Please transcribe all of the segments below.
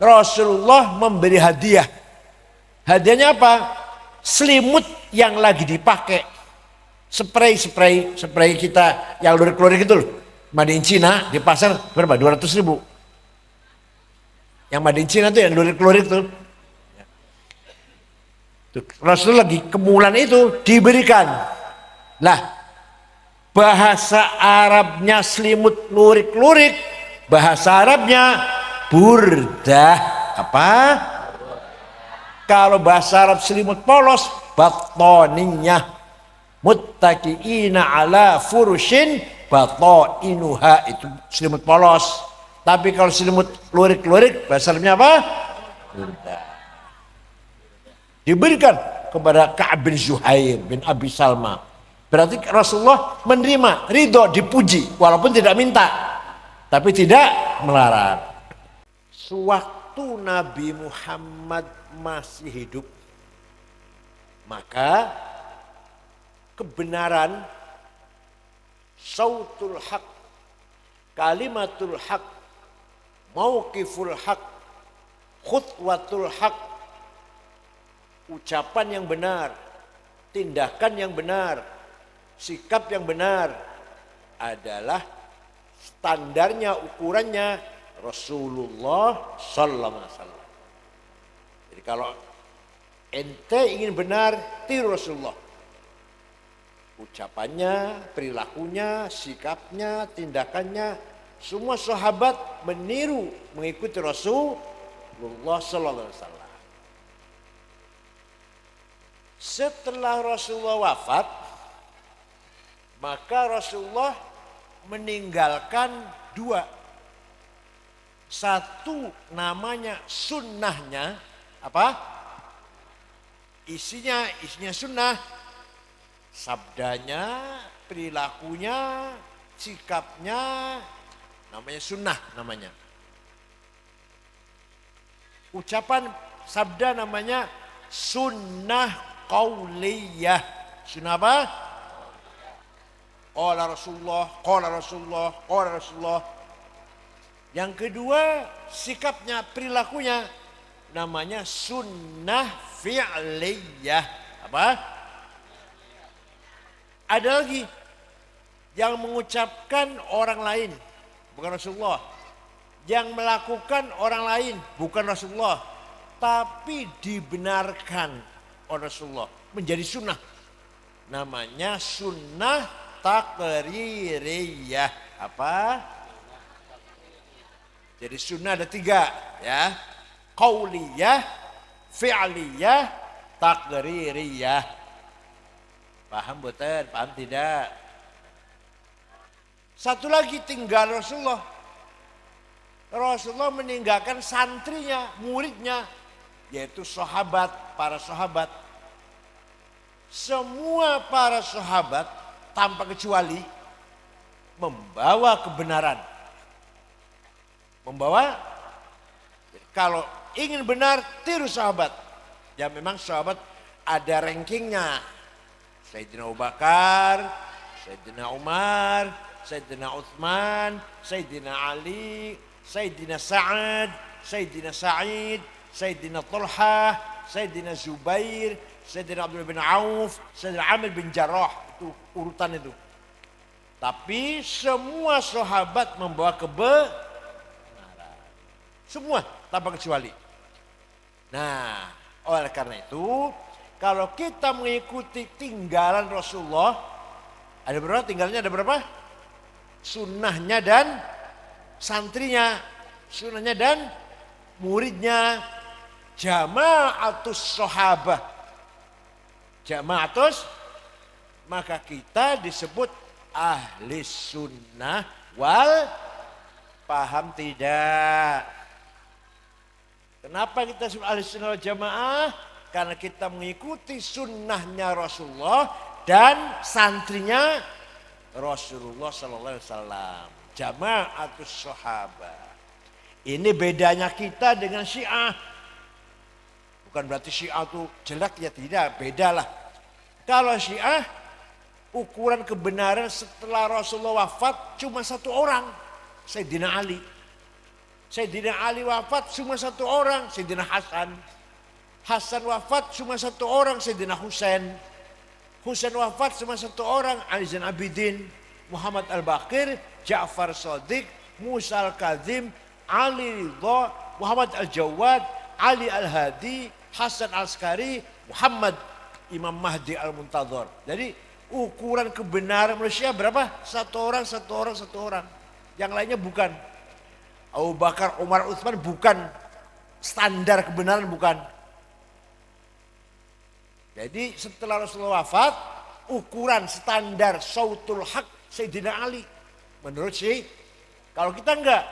Rasulullah memberi hadiah. Hadiahnya apa? Selimut yang lagi dipakai. Spray kita yang lurik-lurik itu loh. Made in China di pasar berapa? 200.000. Yang made in China tuh yang lurik-lurik tuh. Rasul lagi kemulan itu diberikan. Lah, bahasa Arabnya selimut lurik-lurik, bahasa Arabnya burdah. Apa? Kalau bahasa Arab selimut polos, batoninya. Muttaqiina ala furushin batainuha, itu selimut polos. Tapi kalau selimut lurik-lurik, bahasa Arabnya apa? Burdah. Diberikan kepada Ka'ab bin Zuhair bin Abi Salma. Berarti Rasulullah menerima, ridho, dipuji walaupun tidak minta, tapi tidak melarang. Sewaktu Nabi Muhammad masih hidup, maka kebenaran, sautul haq, kalimatul haq, mauqiful haq, khutwatul haq, ucapan yang benar, tindakan yang benar, sikap yang benar adalah standarnya, ukurannya Rasulullah sallallahu alaihi wasallam. Jadi kalau ente ingin benar, tiru Rasulullah. Ucapannya, perilakunya, sikapnya, tindakannya, semua sahabat meniru, mengikuti Rasulullah sallallahu alaihi wasallam. Setelah Rasulullah wafat, maka Rasulullah meninggalkan dua. Satu namanya sunnahnya, apa? Isinya sunnah. Sabdanya, perilakunya, sikapnya, namanya sunnah namanya. Ucapan sabda namanya sunnah qauliyah. Sunnah apa? Qala Rasulullah, qala Rasulullah, qala Rasulullah. Yang kedua, sikapnya, perilakunya namanya sunnah fi'liyah. Apa? Ada lagi yang mengucapkan orang lain, bukan Rasulullah. Yang melakukan orang lain, bukan Rasulullah. Tapi dibenarkan oleh Rasulullah, menjadi sunnah. Namanya sunnah taqririyah. Apa? Jadi sunnah ada tiga, ya. Qauliyah, fi'liyah, taqririyah. Paham betul? Paham tidak? Satu lagi tinggal Rasulullah. Rasulullah meninggalkan santrinya, muridnya, yaitu sahabat, para sahabat. Semua para sahabat tanpa kecuali membawa kebenaran. Membawa, kalau ingin benar, tiru sahabat. Ya memang sahabat ada rankingnya. Sayyidina Abu Bakar, Sayyidina Umar, Sayyidina Uthman, Sayyidina Ali, Sayyidina Sa'ad, Sayyidina Sa'id, Sayyidina Talha, Sayyidina Zubair, Sayyidina Abdullah bin Auf, Sayyidina Amir bin Jarrah. Itu urutan itu. Tapi semua sahabat membawa kebenaran. Semua tanpa kecuali. Nah, oleh karena itu, kalau kita mengikuti tinggalan Rasulullah, ada berapa tinggalnya? Ada berapa? Sunnahnya dan santrinya, sunnahnya dan muridnya, jama'atus sahabah, jama'atus, maka kita disebut ahli sunnah wal, paham tidak? Kenapa kita disebut ahli sunnah wal jamaah? Karena kita mengikuti sunnahnya Rasulullah dan santrinya Rasulullah sallallahu alaihi wasallam. Jama'atus sahabah. Ini bedanya kita dengan Syiah. Bukan berarti Syiah itu jelek, ya tidak, bedalah. Kalau Syiah, ukuran kebenaran setelah Rasulullah wafat cuma satu orang, Sayyidina Ali. Sayyidina Ali wafat cuma satu orang, Sayyidina Hasan. Hasan wafat cuma satu orang, Sayyidina Husain. Husain wafat cuma satu orang, Ali Zain Abidin. Muhammad Al-Baqir, Ja'far Shadiq, Musa Al-Kazim, Ali Ridha, Muhammad Al-Jawad, Ali Al-Hadi, Hasan Al-Askari, Muhammad Imam Mahdi Al-Muntadhar. Jadi ukuran kebenaran manusia berapa? Satu orang, satu orang, satu orang. Yang lainnya bukan. Abu Bakar, Umar, Utsman bukan standar kebenaran, bukan. Jadi setelah Rasulullah wafat, ukuran standar sautul haq Sayyidina Ali. Menurut kalau kita enggak.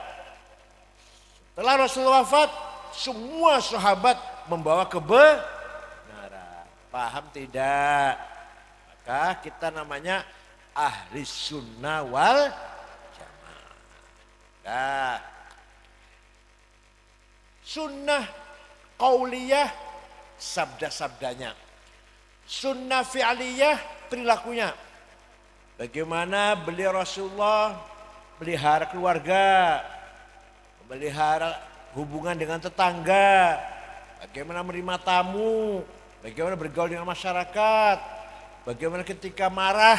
Setelah Rasulullah wafat, semua sahabat membawa kebenaran. Paham tidak? Maka kita namanya ahli sunnah wal jamaah. Nah, sunnah qauliyah sabda-sabdanya. Sunnah fi'liyah perilakunya. Bagaimana beliau Rasulullah melihara keluarga, melihara hubungan dengan tetangga, bagaimana menerima tamu, bagaimana bergaul dengan masyarakat, bagaimana ketika marah,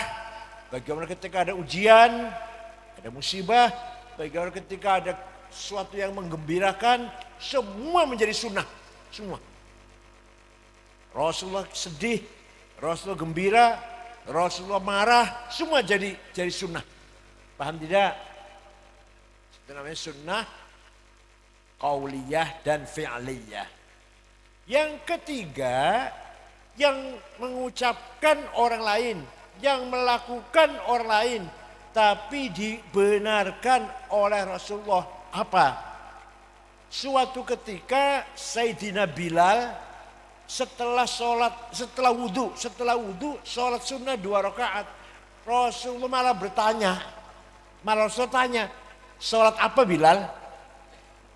bagaimana ketika ada ujian, ada musibah, bagaimana ketika ada sesuatu yang menggembirakan, semua menjadi sunnah, semua. Rasulullah sedih, Rasulullah gembira, Rasulullah marah, semua jadi sunnah. Paham tidak? Itu namanya sunnah qauliyah dan fi'liyah. Yang ketiga, yang mengucapkan orang lain, yang melakukan orang lain, tapi dibenarkan oleh Rasulullah. Apa? Suatu ketika Sayyidina Bilal setelah wudhu sholat sunnah 2 rakaat. Rasulullah malah bertanya, tanya, sholat apa Bilal?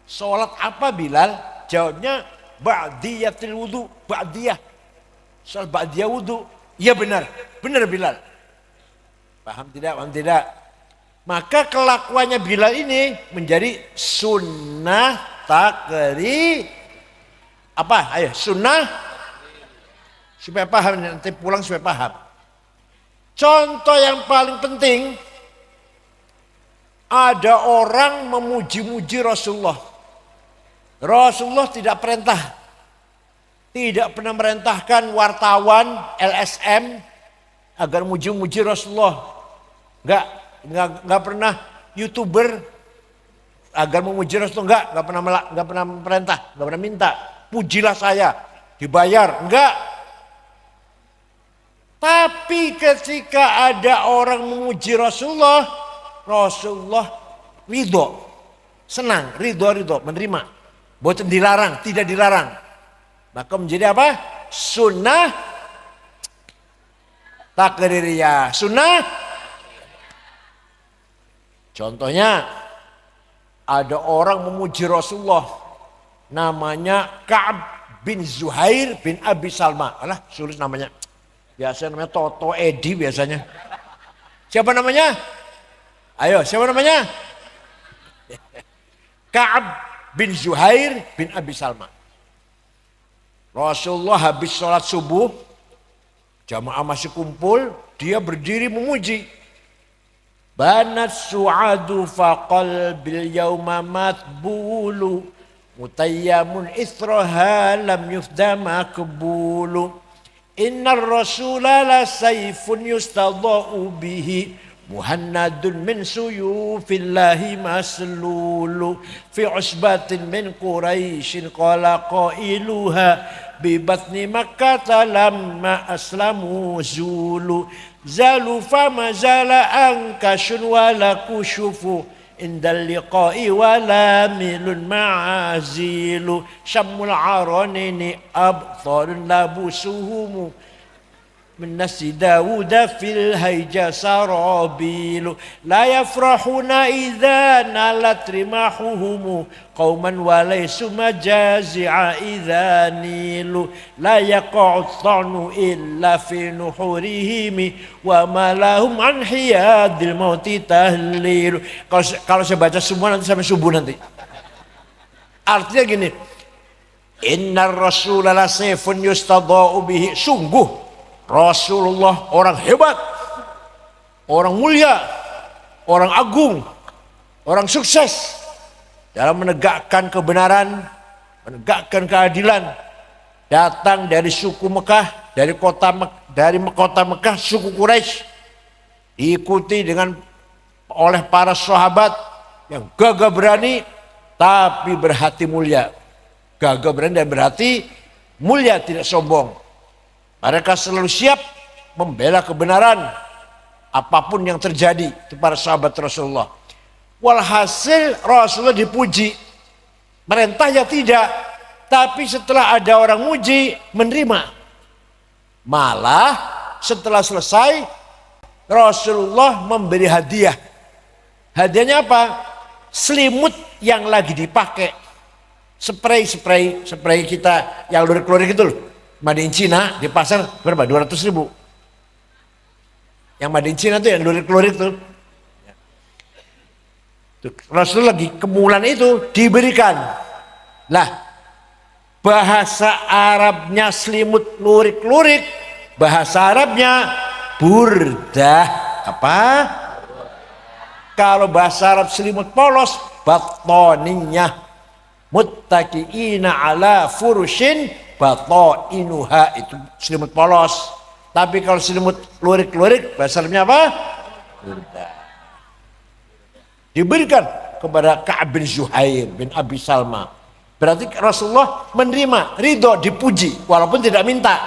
Sholat apa Bilal? Jawabnya ba'diyatil wudhu, ba'diyah. Sholat ba'diyah wudhu. Iya benar Bilal. Paham tidak? Paham tidak? Maka kelakuannya Bilal ini menjadi sunnah takrir. Apa? Ayo, sunnah. Supaya paham, nanti pulang supaya paham. Contoh yang paling penting, ada orang memuji-muji Rasulullah. Rasulullah tidak pernah merintahkan wartawan LSM agar muji-muji Rasulullah. Enggak pernah YouTuber agar memuji Rasulullah, enggak pernah perintah, enggak pernah minta. Pujilah saya, dibayar, enggak. Tapi ketika ada orang memuji Rasulullah, Rasulullah ridho, senang, ridho, menerima. Bukan dilarang, tidak dilarang. Maka menjadi apa? Sunnah takririyah. Sunnah. Contohnya, ada orang memuji Rasulullah. Namanya Ka'ab bin Zuhair bin Abi Salma. Alah, sulit namanya. Biasanya namanya Toto Edi biasanya. Siapa namanya? Ayo, siapa namanya? Ka'ab bin Zuhair bin Abi Salma. Rasulullah habis sholat subuh, jamaah masih kumpul, dia berdiri memuji. Banat su'adu faqal bil yawma matbulu. Mutayyamun ithraha lam yufda makbulu. Innar rasula la sayfun yustadha'u bihi. Muhannadun min suyufillahi maslulu. Fi usbatin min Quraisyin qala qailuha. Bibatni Makkah lamma aslamu zulu. Zalu fama zala ankashun wala kushufu. Indal liqa'i wala milun ma'azilu. Syamul aranini abtalun labusuhumu. Min nasi Dawuda fil hayja sarabilu. La yafrahuna idha nalat rimahuhumu. Qawman walaysu majazi'a idha nilu. La yaqa'ud ta'nu illa fi nuhurihimi. Wa malahum an hiyadil mauti tahlilu. Kalau saya baca semua nanti sampai subuh nanti. Artinya gini, innar rasulallah sayfun yustadha'u bihi. Sungguh Rasulullah orang hebat, orang mulia, orang agung, orang sukses dalam menegakkan kebenaran, menegakkan keadilan. Datang dari suku Mekah, dari kota Mekah, suku Quraisy, diikuti oleh para sahabat yang gagah berani tapi berhati mulia. Gagah berani dan berhati mulia, tidak sombong. Mereka selalu siap membela kebenaran apapun yang terjadi. Itu para sahabat Rasulullah. Walhasil Rasulullah dipuji, merintah ya tidak, tapi setelah ada orang muji menerima. Malah setelah selesai Rasulullah memberi hadiah. Hadiahnya apa? Selimut yang lagi dipakai, spray kita yang lurik-lurik itu loh, made in Cina, di pasar berapa? 200.000. Yang made in Cina tuh yang lurik-lurik tuh. Rasul lagi kemulan itu diberikan. Lah, bahasa Arabnya selimut lurik-lurik, bahasa Arabnya burdah. Apa? Kalau bahasa Arab selimut polos, batoninya muttaqiina ala furushin batainuha, itu selimut polos. Tapi kalau selimut lurik-lurik, bahasa Arabnya apa? Burdah. Diberikan kepada Ka'ab bin Zuhair bin Abi Salma. Berarti Rasulullah menerima, ridho, dipuji walaupun tidak minta,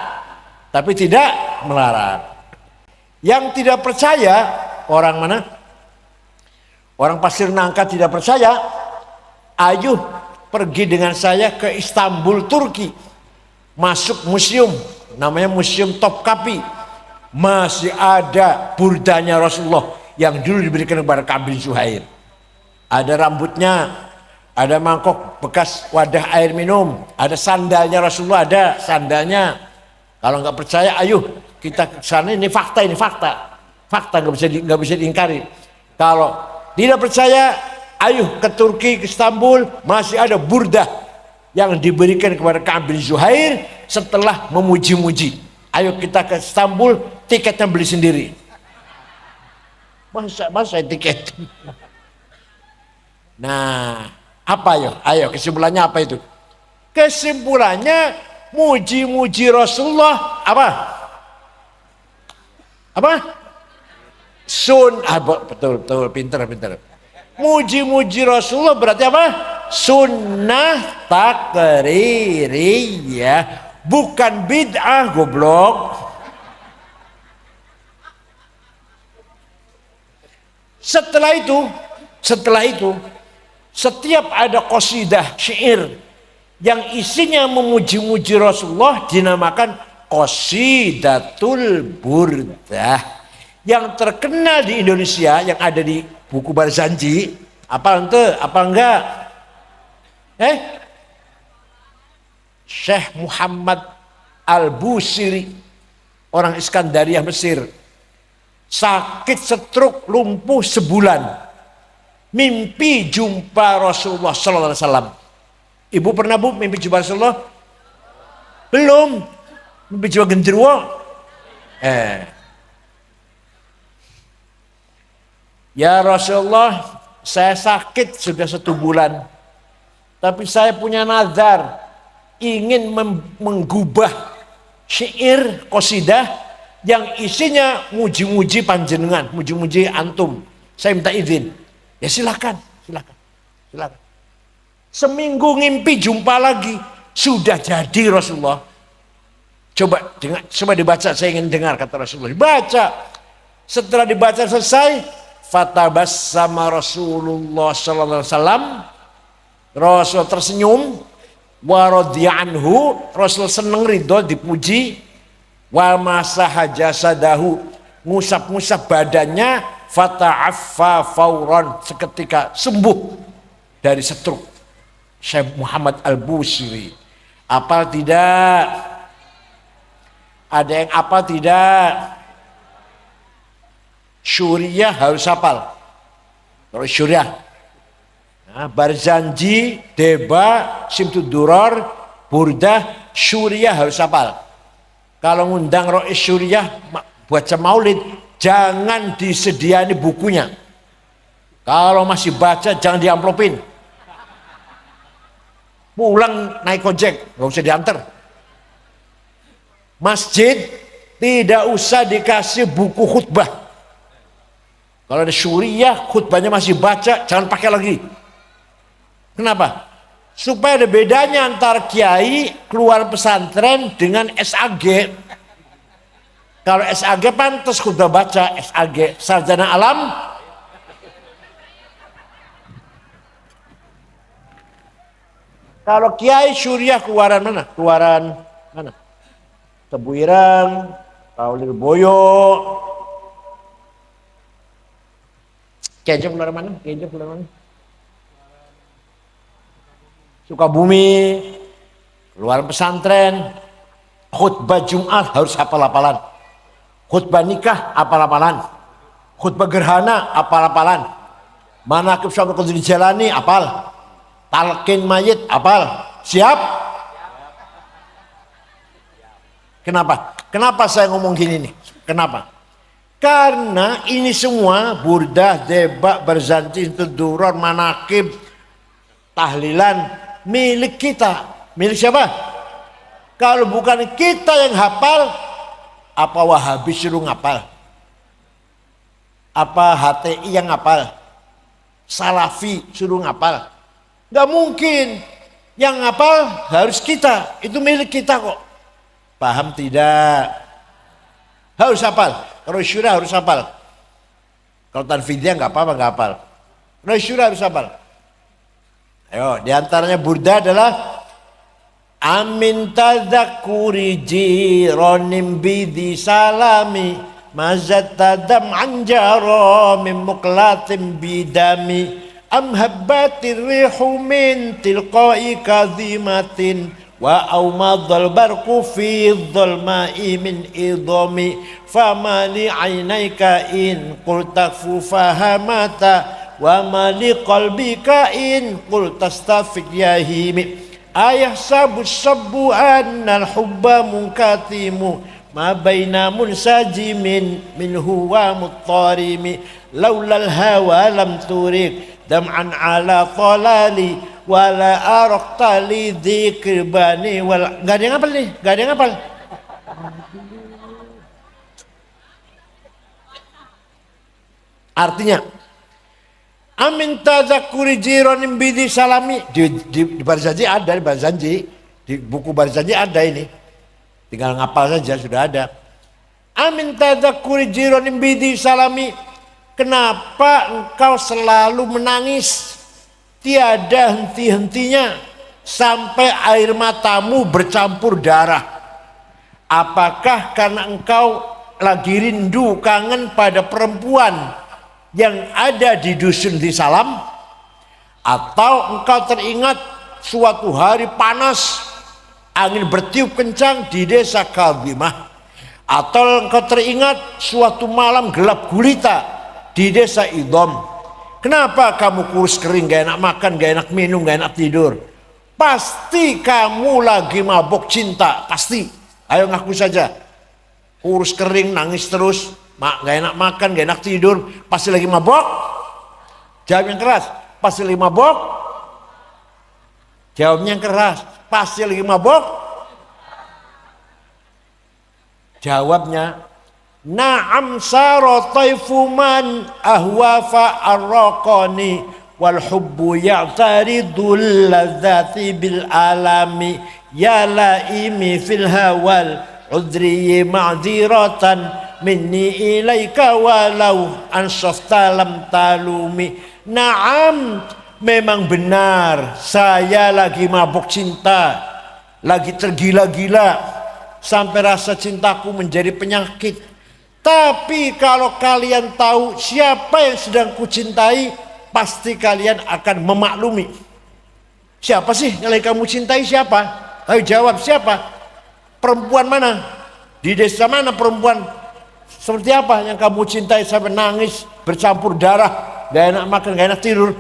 tapi tidak melarang. Yang tidak percaya, orang mana? Orang Pasir Nangka tidak percaya, ayo pergi dengan saya ke Istanbul, Turki. Masuk museum, namanya Museum Topkapi. Masih ada burdanya Rasulullah yang dulu diberikan kepada Ka'ab bin Zuhair. Ada rambutnya, ada mangkok bekas wadah air minum, ada sandalnya Rasulullah, ada sandalnya. Kalau nggak percaya, ayo kita ke sana. Ini fakta, fakta nggak bisa diingkari. Kalau tidak percaya, ayo ke Turki, ke Istanbul, masih ada burdah yang diberikan kepada Ka'ab bin Zuhair setelah memuji-muji. Ayo kita ke Istanbul, tiketnya beli sendiri. Masa tiket? Nah, apa ya? Ayo kesimpulannya apa itu? Kesimpulannya muji-muji Rasulullah apa? Apa? Betul, pinter. Muji-muji Rasulullah berarti apa? Sunnah takririyah, bukan bid'ah, goblok. Setelah itu setiap ada qasidah syair yang isinya memuji-muji Rasulullah dinamakan qasidatul burdah. Yang terkenal di Indonesia yang ada di buku Barzanji, apa enggak? Syekh Muhammad Al-Busiri, orang Iskandaria Mesir, sakit stroke, lumpuh sebulan. Mimpi jumpa Rasulullah sallallahu alaihi wasallam. Ibu pernah Bu mimpi jumpa Rasulullah? Belum. Mimpi jumpa genderuwo? Ya Rasulullah, saya sakit sudah 1 bulan. Tapi saya punya nazar ingin menggubah syair qasidah yang isinya muji-muji panjenengan, muji-muji antum. Saya minta izin. Ya silakan. Seminggu ngimpi jumpa lagi, sudah jadi Rasulullah. Coba dibaca, saya ingin dengar kata Rasulullah. Dibaca. Setelah dibaca selesai, fatabassama Rasulullah sallallahu alaihi wasallam. Rasul tersenyum, wa radiya anhu, Rasul seneng, ridho, dipuji. Wa masaha jasadahu, ngusap-ngusap badannya. Fata'affa fauran, seketika sembuh dari stroke. Syekh Muhammad Al-Busiri. Apal tidak? Ada yang apal tidak? Syuriah harus hafal. Kalau Syuriah, Nah, Barzanji, Deba, Simtud Duror, Burdah, Syuriah harus hafal. Kalau ngundang Rois Syuriah baca maulid, jangan disediani bukunya. Kalau masih baca jangan diamplopin. Pulang naik ojek, nggak usah diantar. Masjid tidak usah dikasih buku khutbah. Kalau ada Syuriah, khutbahnya masih baca, jangan pakai lagi. Kenapa? Supaya ada bedanya antara kiai keluar pesantren dengan SAG. Kalau SAG pantas khutbah baca, SAG sarjana alam. Kalau kiai Syuriah keluaran mana? Keluaran mana? Tebuirang, Paulir Boyo. Kiai keluaran mana? Kiai keluaran mana? Sukabumi, keluaran pesantren, khutbah Jumat harus hafal-hafalan, khutbah nikah hafal-hafalan, khutbah gerhana hafal-hafalan, manaqib Syekh Qadir Jalani hafal, talqin mayit hafal, siap? Kenapa? Kenapa saya ngomong gini nih? Kenapa? Karena ini semua Burdah, Deba, Barzanji, Duror, manaqib, tahlilan milik kita. Milik siapa? Kalau bukan kita yang hafal, apa Wahabi suruh ngapal? Apa HTI yang ngapal? Salafi suruh ngapal? Gak mungkin. Yang ngapal harus kita. Itu milik kita kok. Paham tidak? Harus hafal. Kalau Syura harus hafal. Kalau Tanfidiyah gak apa-apa gak hafal. Kalau Syura harus hafal. Ayo, diantaranya Burdah adalah amin tadzakuri jironim bidi salami mazat tadam anjaro min muklatim bidami am habbatir rihu min tilqai kazimatin wa aumadhal barku fi dhulma'i min idhami famali aynaika in qul takfu fahamata wa mali qalbika in qul tastafiq yahimi ayah sabu annal hubba munkatimu ma baina munsajimin min huwa muttarimi laulal hawa lam turik dam'an ala talali wala araqta li dzikr bani wal enggak ada yang hafal nih, enggak ada yang hafal. Artinya amin tadzakuri jironim bidi salami di Barzanji ada, di Barzanji, di buku Barzanji ada ini, tinggal ngapal saja sudah ada. Amin tadzakuri jironim bidi salami, kenapa engkau selalu menangis tiada henti-hentinya sampai air matamu bercampur darah? Apakah karena engkau lagi rindu kangen pada perempuan yang ada di dusun di Salam, atau engkau teringat suatu hari panas angin bertiup kencang di desa Kadhimah, atau engkau teringat suatu malam gelap gulita di desa Idham? Kenapa kamu kurus kering, gak enak makan, gak enak minum, gak enak tidur? Pasti kamu lagi mabok cinta, pasti. Ayo ngaku saja. Kurus kering, nangis terus, gak enak makan, gak enak tidur, pasti lagi mabok. Jawab yang keras, pasti lagi mabok. Jawabnya yang keras, pasti lagi mabok. Jawabnya, na'am sara taifu man ahwafa arraqani wal hubbu ya'taridul ladzati bil alami ya laimi fil hawal udri ma'dziratan minni ilaika walau ansafta lam talumi. Naam, memang benar saya lagi mabuk cinta, lagi tergila-gila sampai rasa cintaku menjadi penyakit. Tapi kalau kalian tahu siapa yang sedang kucintai, pasti kalian akan memaklumi. Siapa sih yang lagi kamu cintai? Siapa? Ayo jawab, siapa? Perempuan mana? Di desa mana perempuan seperti apa yang kamu cintai sampai nangis bercampur darah, gak enak makan, gak enak tidur?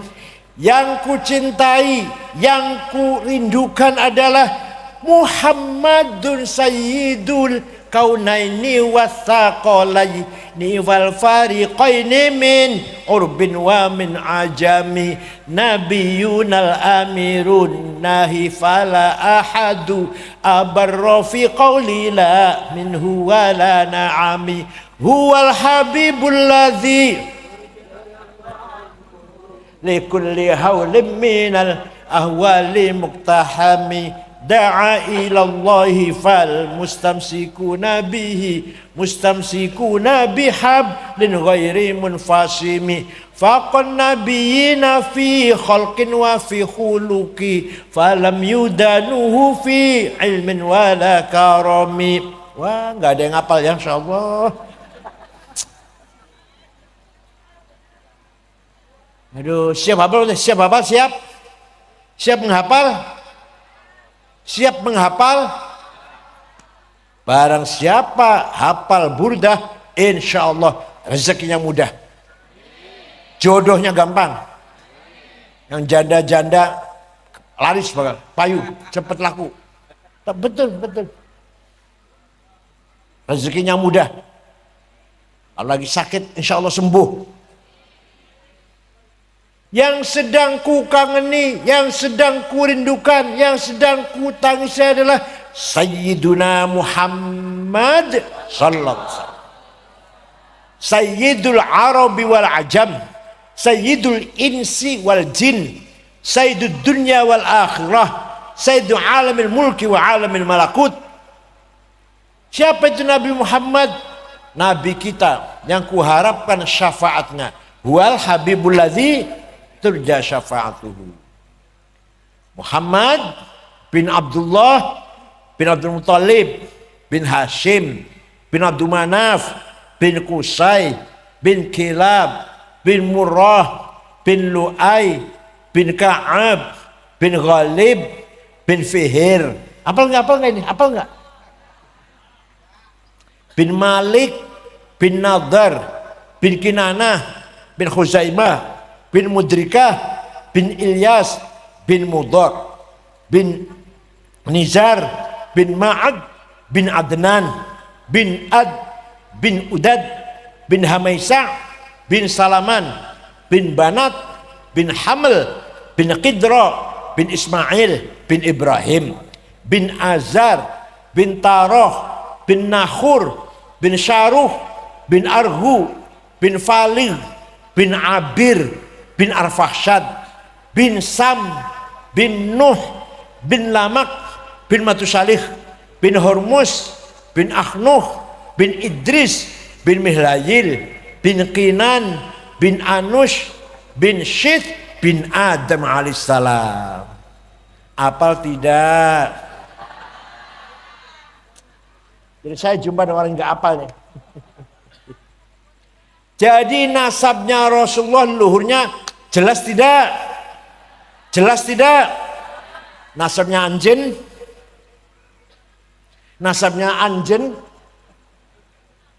yang ku cintai, yang ku rindukan adalah Muhammadun Sayyidul Kaunaini wathaqalaini wal fariqaini min urbin wa min ajami nabiyunal amirun nahi fala ahadu abarra fi qawli la minhu wala na'ami huwal habibul ladzi likulli hawlim minal ahwali muqtahami da'a ilallahi fal mustamsikuna bihi mustamsikuna bihablin ghairi munfasimi faqan nabiyina fi khalqin wa fi khuluqi falam yudanuhu fi ilmin wala karami. Wah, nggak ada yang hafal ya, insyaallah. Aduh, siap hafal? Siap hafal? Siap? Siap menghafal? Siap menghafal? Barang siapa hafal burdah, insya Allah rezekinya mudah, jodohnya gampang, yang janda-janda laris bakal payu, cepat laku. Betul, betul. Rezekinya mudah. Kalau lagi sakit, insya Allah sembuh. Yang sedang ku kangeni, yang sedang ku rindukan, yang sedang ku tangisi adalah Sayyiduna Muhammad sallallahu alaihi wasallam. Sayyidul Arabi wal Ajam, Sayyidul Insi wal Jin, Sayyidud Dunya wal Akhirah, Sayyidul Alamil Mulki wa Alamil Malakut. Siapa itu Nabi Muhammad? Nabi kita yang kuharapkan syafaatnya. Huwal Habibul ladzi turja syafa'atuhu. Muhammad bin Abdullah bin Abdul Muttalib bin Hashim bin Abdul Manaf bin Qusay bin Kilab bin Murrah bin Lu'ay bin Ka'ab bin Ghalib bin Fihir. Apal nggak ini? Apal nggak? Bin Malik bin Nadar bin Kinanah bin Khuzaimah bin Mudrikah bin Ilyas bin Mudar bin Nizar bin Ma'ad bin Adnan bin Ad bin Udad bin Hamaisa bin Salaman bin Banat bin Haml bin Qidra bin Ismail bin Ibrahim bin Azar bin Taroh bin Nahur bin Syaruh bin Arhu bin Falig bin Abir bin Arfahshad bin Sam bin Nuh bin Lamak bin Matusalih bin Hormuz bin Akhnuh bin Idris bin Mihlayil bin Qinan bin Anush bin Syith bin Adam alaihissalam. Apal tidak? Jadi saya jumpa dengan orang nggak apal nih. Jadi nasabnya Rasulullah, luhurnya jelas tidak? Jelas tidak? Nasabnya anjen? Nasabnya anjen?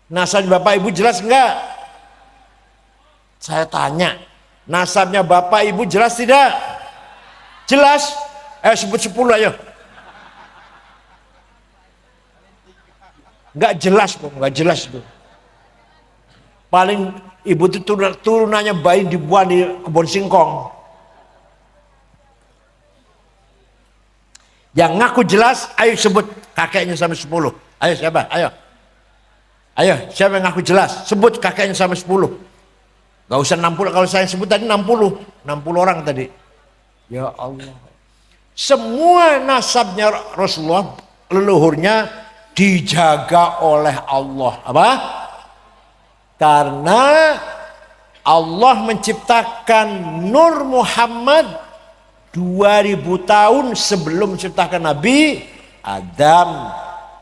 Nasabnya bapak ibu jelas enggak? Saya tanya, nasabnya bapak ibu jelas tidak? Jelas? Sebut 10 ayo. Enggak jelas kok, enggak jelas tuh. Paling ibu itu turunannya bayi dibuang di kebun singkong. Yang ngaku jelas, ayo sebut kakeknya sampai 10. Ayo siapa? Ayo. Ayo, siapa yang ngaku jelas? Sebut kakeknya sampai 10. Gak usah 60, kalau saya sebut tadi 60. 60 orang tadi. Ya Allah. Semua nasabnya Rasulullah, leluhurnya dijaga oleh Allah. Apa? Karena Allah menciptakan Nur Muhammad 2000 tahun sebelum menciptakan Nabi Adam.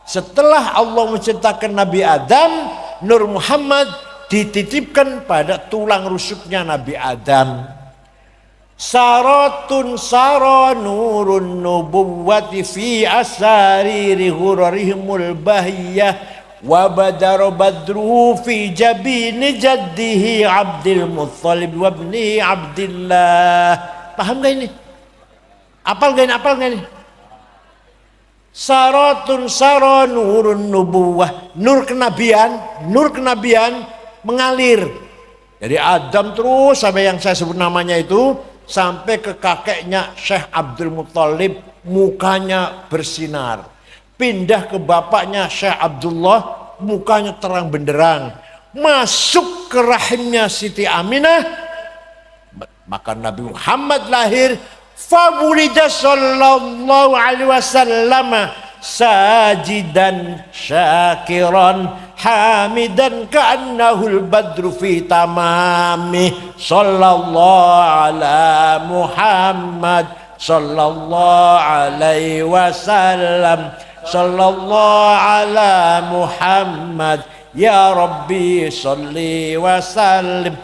Setelah Allah menciptakan Nabi Adam, Nur Muhammad dititipkan pada tulang rusuknya Nabi Adam. Saratun sara nurun nubuwati fi asariri ghurarihimul bahiyah wa badara badruhu fi jabini jaddihi Abdul Muttalib wa ibni Abdillah Paham gak ini? Apal gak ini? Apal gak ini? Saratun sara nurun nubuwah. Nur kenabian mengalir dari Adam terus sampai yang saya sebut namanya itu, sampai ke kakeknya Syekh Abdul Muthalib, mukanya bersinar. Pindah ke bapaknya Syekh Abdullah, mukanya terang benderang. Masuk ke rahimnya Siti Aminah, maka Nabi Muhammad lahir. Fawulida sallallahu alaihi wasallam sajidan syakiran hamidan ka'annahul badru fi tamami. Sallallahu ala Muhammad sallallahu alaihi wasallam, sallallahu ala Muhammad ya Rabbi salli wa sallim.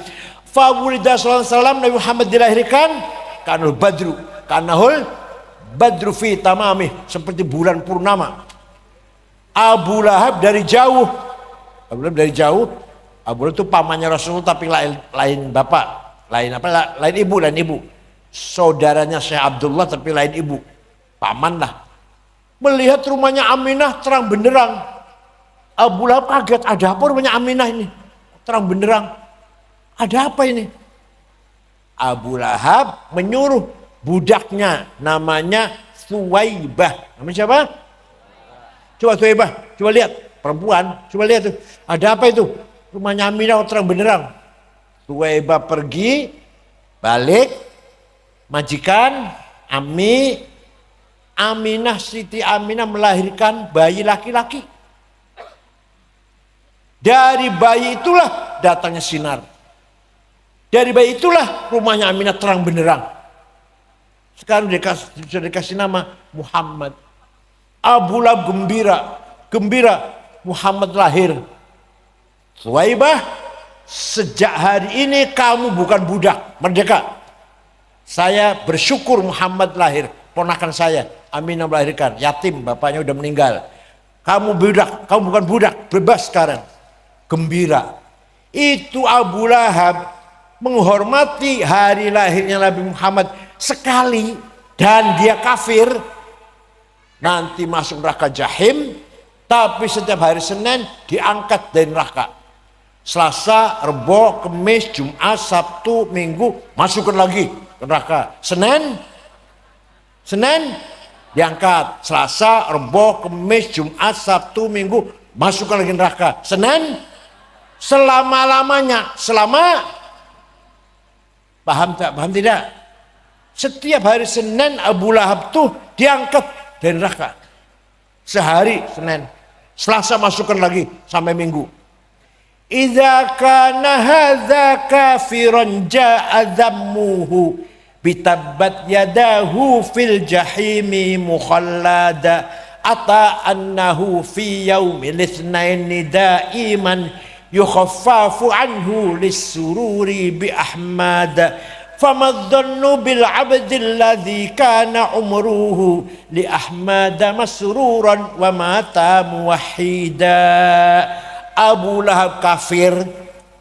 Fawulida sallallahu alaihi wasallam, Nabi Muhammad dilahirkan kanul badru fi tamami, seperti bulan purnama. Abu Lahab dari jauh, Abu Lahab itu pamannya Rasulullah tapi lain bapak, lain ibu, saudaranya Syekh Abdullah tapi lain ibu, paman lah. Melihat rumahnya Aminah terang benderang, Abu Lahab kaget, ada apa rumahnya Aminah ini terang benderang, ada apa ini? Abu Lahab menyuruh budaknya namanya Suwaibah. Namanya siapa? Coba Suwaibah, coba lihat, perempuan, coba lihat tuh. Ada apa itu? Rumahnya Aminah terang benderang. Suwaibah pergi, balik, majikan, Aminah, Siti Aminah melahirkan bayi laki-laki. Dari bayi itulah datangnya sinar. Dari bayi itulah rumahnya Aminah terang benderang. Sekarang sudah dikasih nama Muhammad. Abu Lahab gembira Muhammad lahir. Suwaibah, sejak hari ini kamu bukan budak, merdeka. Saya bersyukur Muhammad lahir, ponakan saya Aminah melahirkan, yatim, bapaknya udah meninggal. Kamu budak, kamu bukan budak, bebas sekarang. Gembira. Itu Abu Lahab menghormati hari lahirnya Nabi Muhammad sekali dan dia kafir, nanti masuk neraka jahim. Tapi setiap hari Senin diangkat dari neraka. Selasa, Rebo, Kamis, Jumat, Sabtu, Minggu masukkan lagi ke neraka. Senin diangkat. Selasa, Rebo, Kamis, Jumat, Sabtu, Minggu masukkan lagi neraka. Senin selama-lamanya, paham tak? Paham tidak? Setiap hari Senin Abu Lahab tuh diangkat dari neraka. Sehari Senin. Selasa masukkan lagi sampai Minggu. Idza kana hadza kafiran ja'a dhammuhu bitabbat yadahu fil jahimi mukhallada ata annahu fi yaumil itsnaini daiman yukhaffafu anhu lis-sururi bi ahmad famadhannu bil abdil ladzi kana umruhu li ahmad masruran wa mata muwahhida. Abu Lahab kafir,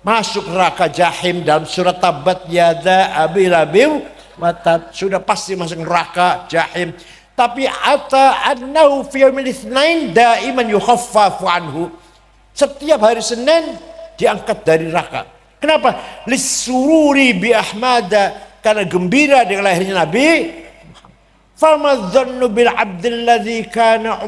masuk neraka jahim. Dalam surat Tabat yada abi labim watab, sudah pasti masuk neraka jahim. Tapi ata annahu fi yaumil itsnain daiman yukhaffafu anhu, setiap hari Senin diangkat dari neraka. Kenapa? Lisururi bi ahmada, karena gembira dengan lahirnya Nabi. Famadzannu bil abdil ladzi kana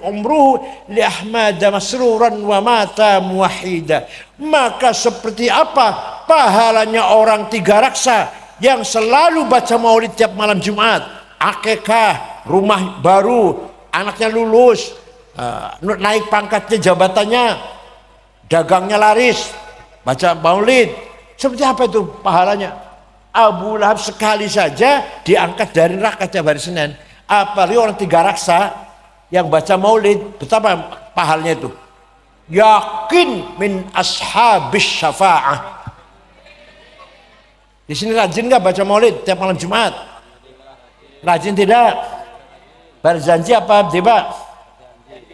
umruhu li ahmada masruran wa mata muwahhida. Maka seperti apa pahalanya orang tiga raksa yang selalu baca maulid tiap malam Jumat, akikah, rumah baru, anaknya lulus, naik pangkatnya, jabatannya, dagangnya laris, baca maulid. Seperti apa itu pahalanya? Abu Lahab sekali saja diangkat dari neraka tiap hari Senin. Apalagi orang tiga raksa yang baca maulid, betapa pahalanya itu. Yakin min ashabis syafa'ah. Di sini rajin nggak baca maulid tiap malam Jumat? Rajin tidak? Berjanji apa tiba?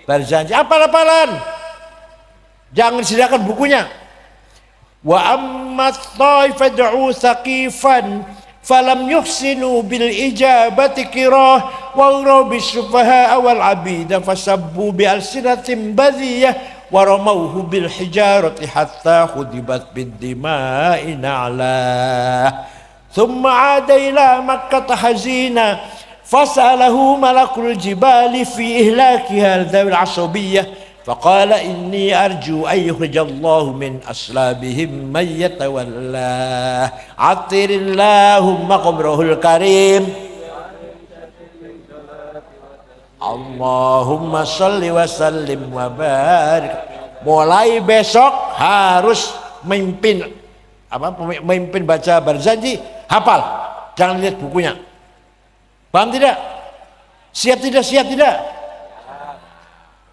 Berjanji. Apal-apalan. Jangan sediakan bukunya. Wa amma taifad'u saqifan falam yuhsinu bil ijabati qirah wa rabi sufaha wal abida fasabbu bi alsinatin badiyah wa ramawhu bil hijarati hatta khudibat bid dima'i na'la thumma 'ada ila makkah hazina fasalahu malakul jibali fi ihlakiha dzawil asabiyyah faqala inni arju an yukhrijallahu min aslabihim man yatawalla atirillahumma qabrahul karim Allahumma sholli wa sallim wa barik. Mulai besok harus memimpin baca Barzanji, hafal, jangan lihat bukunya. Paham tidak? Siap tidak? Siap tidak?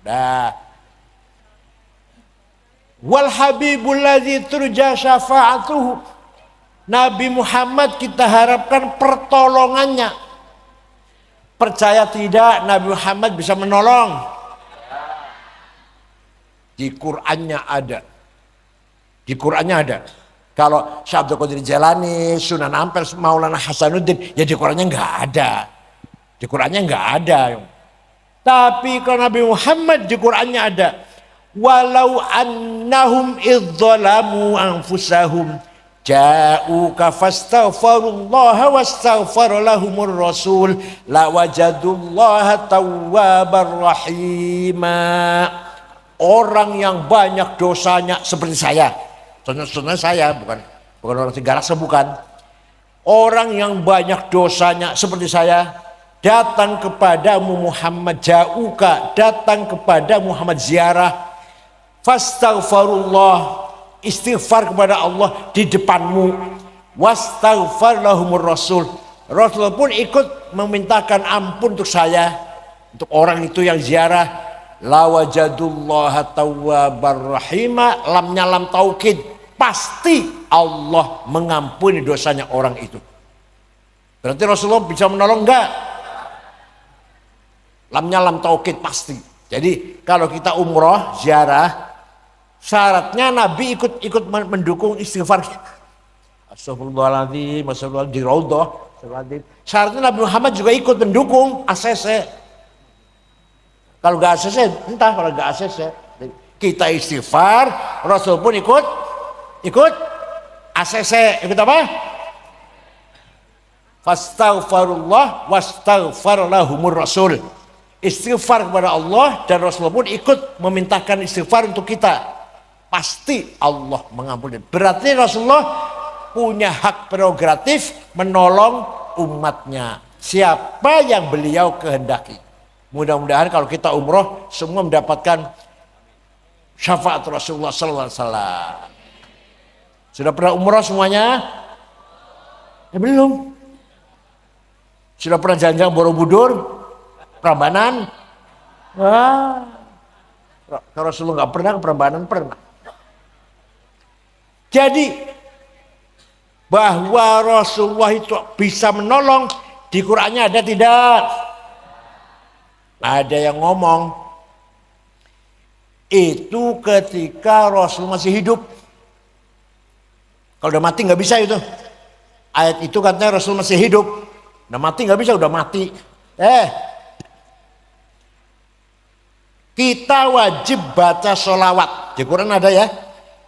Dah. Wal habibul ladzi turja syafa'atuhu. Nabi Muhammad kita harapkan pertolongannya. Percaya tidak Nabi Muhammad bisa menolong? Di Qur'annya ada. Di Qur'annya ada. Kalau Syekh Abdul Qadir Jailani, Sunan Ampel, Maulana Hasanuddin, ya di Qur'annya nggak ada. Di Qur'annya nggak ada. Tapi kalau Nabi Muhammad di Qur'annya ada. Walau annahum idzalamu anfusahum ja'uka fastaghfirullaha wastaghfara lahumur rasul lawajadullaha tawwabar rahima. Orang yang banyak dosanya seperti saya. Contohnya saya, bukan orang Tigaraksa, bukan. Orang yang banyak dosanya seperti saya datang kepadamu Muhammad, ja'uka, datang kepada Muhammad ziarah, fastaghfirullah, istighfar kepada Allah di depanmu, wastaghfar lahumur rasul, Rasul pun ikut memintakan ampun untuk saya, untuk orang itu yang ziarah, lawajadullaha tawwabar rahima, lamnya lam taukid, pasti Allah mengampuni dosanya orang itu. Berarti Rasulullah bisa menolong enggak? Lamnya lam taukid, pasti. Jadi kalau kita umroh ziarah, syaratnya Nabi ikut mendukung istighfar. Astagfirullahaladzim, astagfirullah di Raudhah. Syaratnya Nabi Muhammad juga ikut mendukung ACC. Kalau enggak ACC, entah. Kalau enggak ACC, kita istighfar, Rasul pun ikut ACC, ikut apa? Fastaghfirullah wastaghfar lahumur rasul. Istighfar kepada Allah dan Rasul pun ikut memintakan istighfar untuk kita. Pasti Allah mengampuni. Berarti Rasulullah punya hak prerogatif menolong umatnya. Siapa yang beliau kehendaki. Mudah-mudahan kalau kita umroh semua mendapatkan syafaat Rasulullah sallallahu alaihi wasallam. Sudah pernah umroh semuanya? Belum. Sudah pernah jalan-jalan Borobudur, Prambanan? Wah, kalau Rasulullah nggak pernah ke Prambanan, pernah. Jadi bahwa Rasulullah itu bisa menolong, di Qur'annya ada tidak? Ada yang ngomong itu ketika Rasul masih hidup. Kalau udah mati nggak bisa itu. Ayat itu katanya Rasul masih hidup. Udah mati nggak bisa, udah mati. Kita wajib baca sholawat. Di Quran ada ya.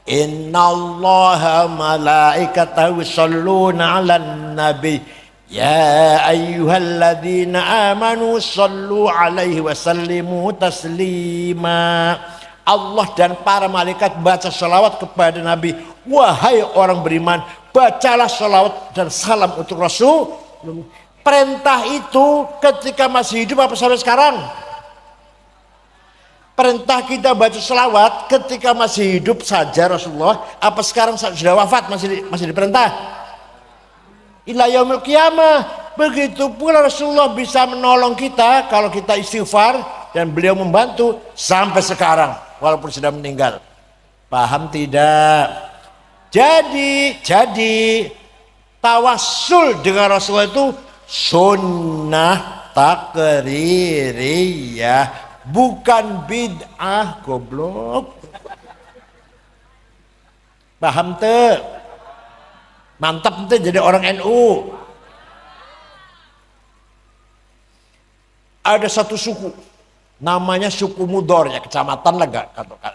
Innallaha malaikatahu yusholluna 'alan nabi. Ya ayyuhalladzina amanu shollu 'alaihi wa sallimu taslima. Allah dan para malaikat baca sholawat kepada Nabi. Wahai orang beriman, bacalah sholawat dan salam untuk Rasul. Perintah itu ketika masih hidup apa sampai sekarang? Perintah kita baca sholawat ketika masih hidup saja Rasulullah, apa sekarang sudah wafat masih diperintah? Ila yaumil qiyamah. Begitu pula Rasulullah bisa menolong kita kalau kita istighfar dan beliau membantu sampai sekarang walaupun sudah meninggal. Paham tidak? Jadi tawassul dengan Rasulullah itu sunnah takririyah, bukan bid'ah, goblok. Paham tuh? Mantap tuh jadi orang NU. Ada satu suku, namanya suku Mudor, ya kecamatan lah,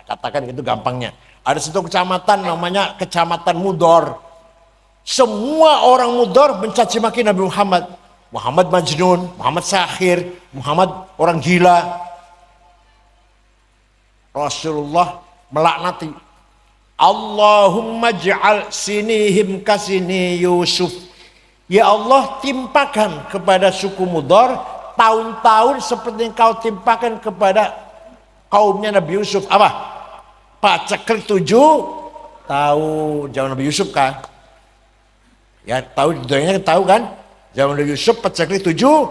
katakan gitu gampangnya. Ada satu kecamatan namanya kecamatan Mudor. Semua orang Mudor mencaci maki Nabi Muhammad. Muhammad Majnun, Muhammad Sahir, Muhammad orang gila. Rasulullah melaknati. Allahumma ja'al sinihim kasini Yusuf. Ya Allah, timpakan kepada suku Mudor tahun-tahun seperti yang kau timpakan kepada kaumnya Nabi Yusuf. Apa? Paceklik 7 tahun. Zaman Nabi Yusuf kan? Ya tahu, doanya tahu kan? Zaman Nabi Yusuf paceklik 7.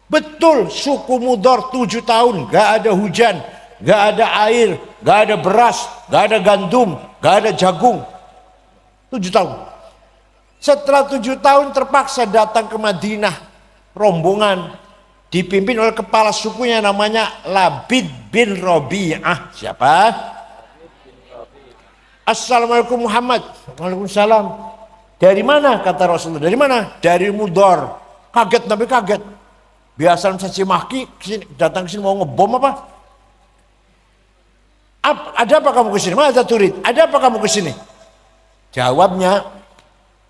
Betul, suku Mudor 7 tahun. Gak ada hujan, gak ada air, gak ada beras, gak ada gandum, gak ada jagung. 7 tahun. Setelah 7 tahun terpaksa datang ke Madinah. Rombongan dipimpin oleh kepala sukunya namanya Labid bin Rabi'ah. Siapa? Assalamualaikum Muhammad. Waalaikumsalam. Dari mana, kata Rasulullah? Dari mana? Dari Mudor. Kaget, Nabi kaget. Biasa mencaci maki, datang ke sini mau ngebom apa? Ada apa kamu ke sini? Masa turid? Ada apa kamu ke sini? Jawabnya,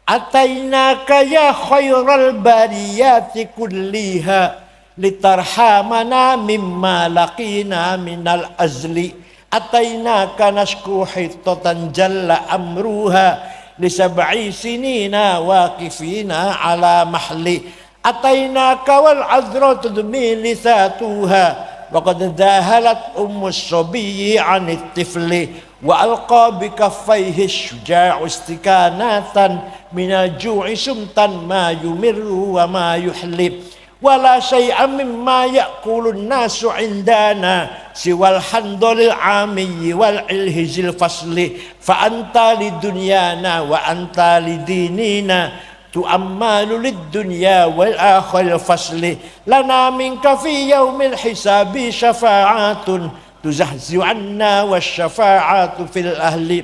Atainaka ya khairal bariyati kulliha litarhamana mimma laqina minal azli. Atainaka nashku hittatan jalla amruha lisab'i sinina waqifina ala mahli. Atainaka wal azra tudmi lisatuha wa qad dahalat ummus sabiyyi 'anit tifli wa alqa bi kaffaihi syuja'u istikanatan minal ju'i sumtan ma yumirru wa ma yuhlib wala syai'an mimma ya'kulun nasu indana siwal handolil amiyyi wal ilhizil fasli fa anta lidunyana wa anta lidinina tu'ammalu lid-dunya wal akhiril fasli lana minka fi yaumil hisabi syafa'atun tuzahzi'u anna wasyafa'atu fil ahli.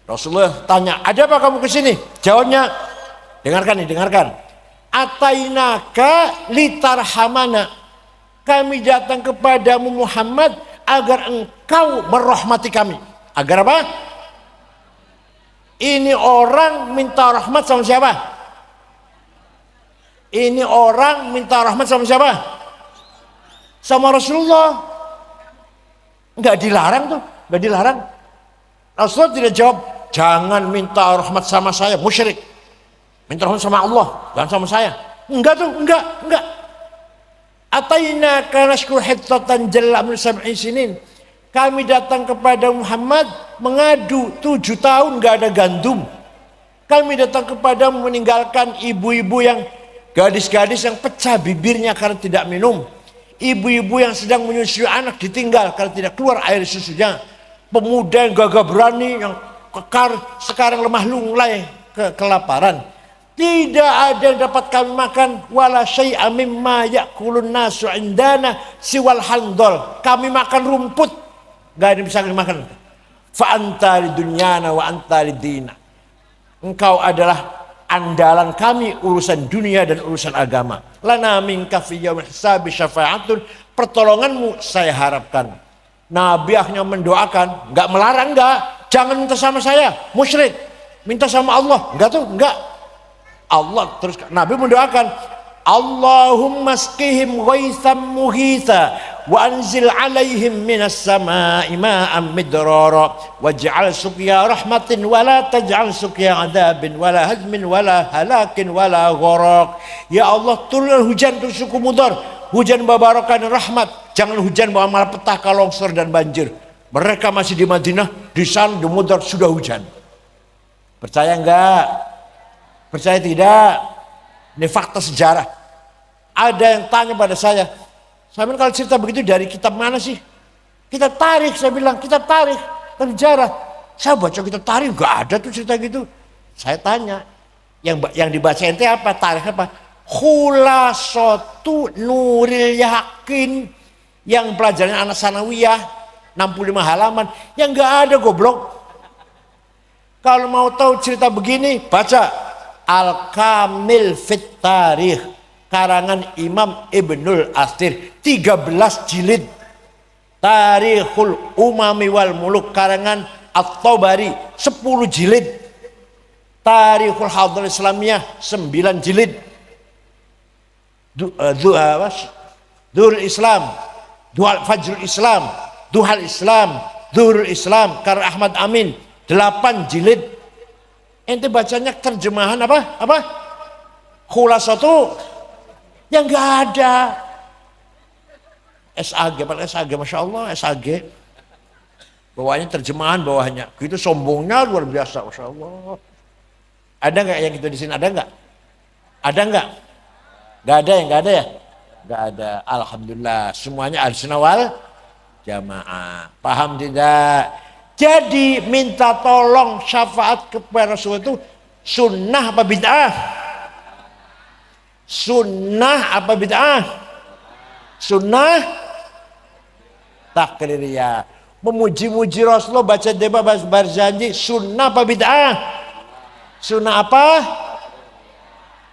Rasulullah tanya, ada apa kamu ke sini? Jawabnya, dengarkan nih, dengarkan. Atainaka litarhamana. Kami datang kepadamu Muhammad agar engkau merahmati kami. Agar apa? Ini orang minta rahmat sama siapa? Ini orang minta rahmat sama siapa? Sama Rasulullah. Enggak dilarang tuh, enggak dilarang. Rasulullah tidak jawab, jangan minta rahmat sama saya, musyrik. Minta rahmat sama Allah, jangan sama saya. Enggak tuh, enggak. Ataina kanashkur hittatan jalla min sab'i sinin. Kami datang kepada Muhammad mengadu 7 tahun enggak ada gandum. Kami datang kepada meninggalkan ibu-ibu yang gadis-gadis yang pecah bibirnya karena tidak minum. Ibu-ibu yang sedang menyusui anak ditinggal karena tidak keluar air susunya. Pemuda yang gagah berani, yang kekar, sekarang lemah lunglai kelaparan. Tidak ada yang dapat kami makan. Wala syai'a mimma ya'kulun nasu indana siwal handol. Kami makan rumput, gak ada yang bisa kami makan. Fa anta lidunyana wa anta lidina. Engkau adalah andalan kami urusan dunia dan urusan agama. Lana minka fi yaumil hisabi syafa'atun. Pertolonganmu saya harapkan. Nabi akhirnya mendoakan, enggak melarang, enggak. Jangan minta sama saya, musyrik. Minta sama Allah, enggak tuh, enggak. Allah terus Nabi mendoakan, Allahumma asqihim ghaitsan mughitha wa anzil alaihim minas samaa'i ma'an midrara waj'al suqya rahmatin wala taj'al suqya adabin wala hazmin wala halakin wala gharaq. Ya Allah, turunkan hujan untuk suku Mudor, hujan babarokah dan rahmat, jangan hujan bawa malapetaka, longsor dan banjir. Mereka masih di Madinah, di sana di Mudor sudah hujan. Percaya enggak? Percaya tidak? Ini fakta sejarah. Ada yang tanya pada saya kalau cerita begitu dari kitab mana sih? Kitab tarikh, saya bilang, kitab tarikh dan sejarah. Saya baca kitab tarikh, enggak ada tuh cerita gitu. Saya tanya, yang dibaca ente apa? Tarikh apa? Khulasatu Nuril Yakin, yang pelajaran anak sanawiyah 65 halaman, yang enggak ada goblok. Kalau mau tahu cerita begini, baca Al-Kamil Fit Tarikh karangan Imam Ibnul Athir, 13 jilid. Tarikhul Umami wal Muluk karangan At-Tabari, 10 jilid. Tarikhul Hadral Islamiyah, 9 jilid. Duhul Islam, Fajrul Islam, Duhal Islam, Duhul Islam karena Ahmad Amin, 8 jilid. Ente bacanya terjemahan apa? Khulasatu yang enggak ada. SAG, Masya Allah, SAG. Bawahnya terjemahan bawahnya. Itu sombongnya luar biasa, Masya Allah. Ada nggak yang itu di sini? Ada nggak? Ada nggak? Nggak ada yang nggak ada ya? Nggak ada. Alhamdulillah. Semuanya Ahlussunnah wal Jamaah. Paham tidak? Jadi minta tolong syafaat kepada Rasul itu sunnah apa bid'ah? Sunnah apa bid'ah? Sunnah takririah. Memuji-muji Rasulullah, baca doa berjanji, sunnah apa bid'ah? Sunnah apa?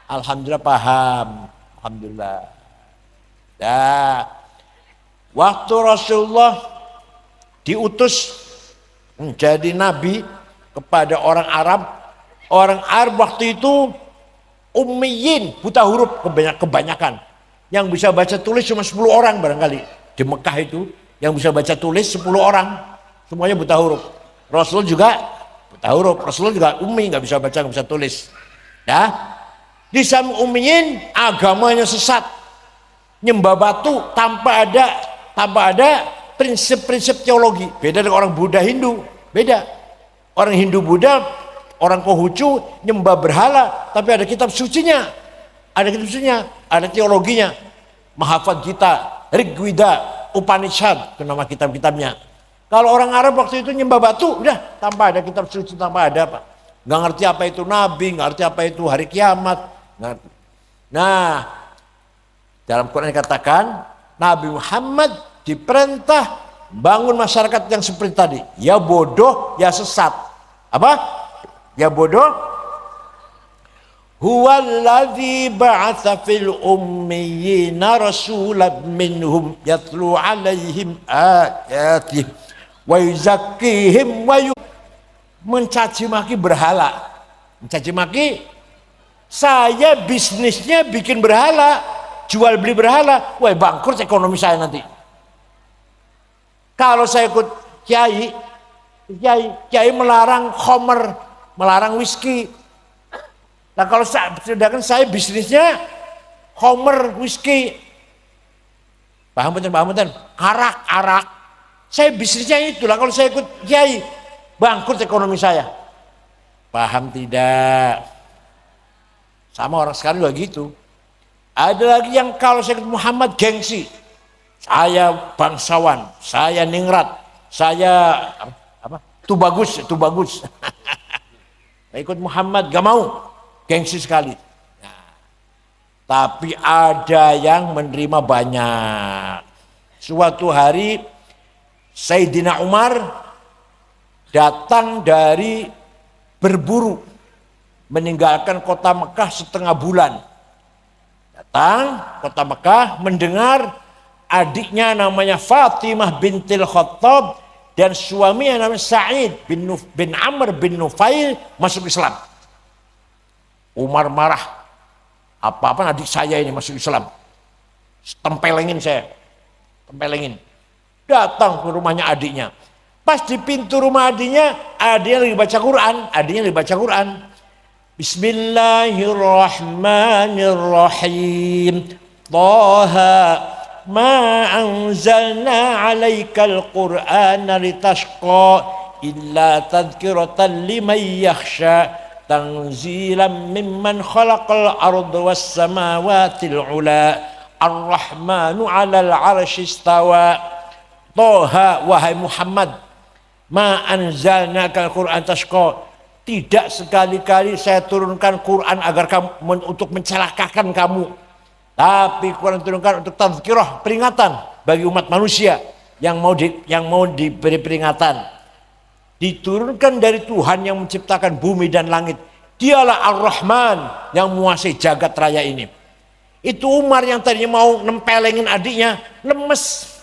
Alhamdulillah paham. Alhamdulillah. Ya. Waktu Rasulullah diutus menjadi nabi kepada orang Arab waktu itu ummiyin, buta huruf kebanyakan. Yang bisa baca tulis cuma 10 orang barangkali. Di Mekah itu yang bisa baca tulis 10 orang. Semuanya buta huruf. Rasul juga buta huruf. Rasul juga ummi, nggak bisa baca, nggak bisa tulis. Ya. Di samping ummiyin, agamanya sesat. Nyembah batu tanpa ada prinsip-prinsip teologi. Beda dengan orang Buddha Hindu. Beda. Orang Hindu Buddha, orang Konghucu nyembah berhala, tapi ada kitab sucinya. Ada kitab sucinya, ada teologinya. Mahafad Gita, Rigveda, Upanishad, itu nama kitab-kitabnya. Kalau orang Arab waktu itu nyembah batu, udah tanpa ada kitab suci, tanpa ada apa. Nggak ngerti apa itu nabi, nggak ngerti apa itu hari kiamat. Nah, dalam Quran dikatakan Nabi Muhammad diperintah bangun masyarakat yang seperti tadi. Ya bodoh, ya sesat. Apa? Ya bodoh. Huwallazi ba'atsa fil ummiyina rasulan minhum yatlu 'alaihim ayatihi wa yuzakkihim wa mencaci maki berhala. Mencaci maki, saya bisnisnya bikin berhala, jual beli berhala. Wah, bangkrut ekonomi saya nanti. Kalau saya ikut kiai melarang khamr, melarang whisky. Nah kalau sedangkan saya bisnisnya khamr, whisky. Paham betul? Arak. Saya bisnisnya itulah. Kalau saya ikut kiai, bangkrut ekonomi saya. Paham tidak? Sama orang sekarang juga gitu. Ada lagi yang kalau saya ikut Muhammad gengsi. Saya bangsawan, saya ningrat, saya itu bagus. Ikut Muhammad gak mau. Gengsi sekali. Nah, tapi ada yang menerima banyak. Suatu hari Sayyidina Umar datang dari berburu, meninggalkan kota Mekah setengah bulan. Datang kota Mekah, mendengar adiknya namanya Fatimah bintil Khattab dan suaminya namanya Sa'id bin Amr bin Nufail masuk Islam. Umar marah, apa-apa adik saya ini masuk Islam, tempelengin saya, datang ke rumahnya adiknya. Pas di pintu rumah adiknya lagi baca Quran. Bismillahirrahmanirrahim. Taha ma anzalna 'alaikal qur'ana litashqa illa tadhkiratan liman yakhsha. Tanzilan mimman khalaqal arda was samawatil ula ar-rahmanu 'alal 'arsy istawa. Toha, wahai Muhammad, ma anzalnakal Qur'an tashqa, tidak sekali-kali saya turunkan Quran agar kamu untuk mencelakakan kamu, tapi Quran turunkan untuk tazkirah, peringatan bagi umat manusia yang mau diberi peringatan. Diturunkan dari Tuhan yang menciptakan bumi dan langit. Dialah Ar-Rahman yang menguasai jagat raya ini. Itu Umar yang tadinya mau nempelengin adiknya, lemes.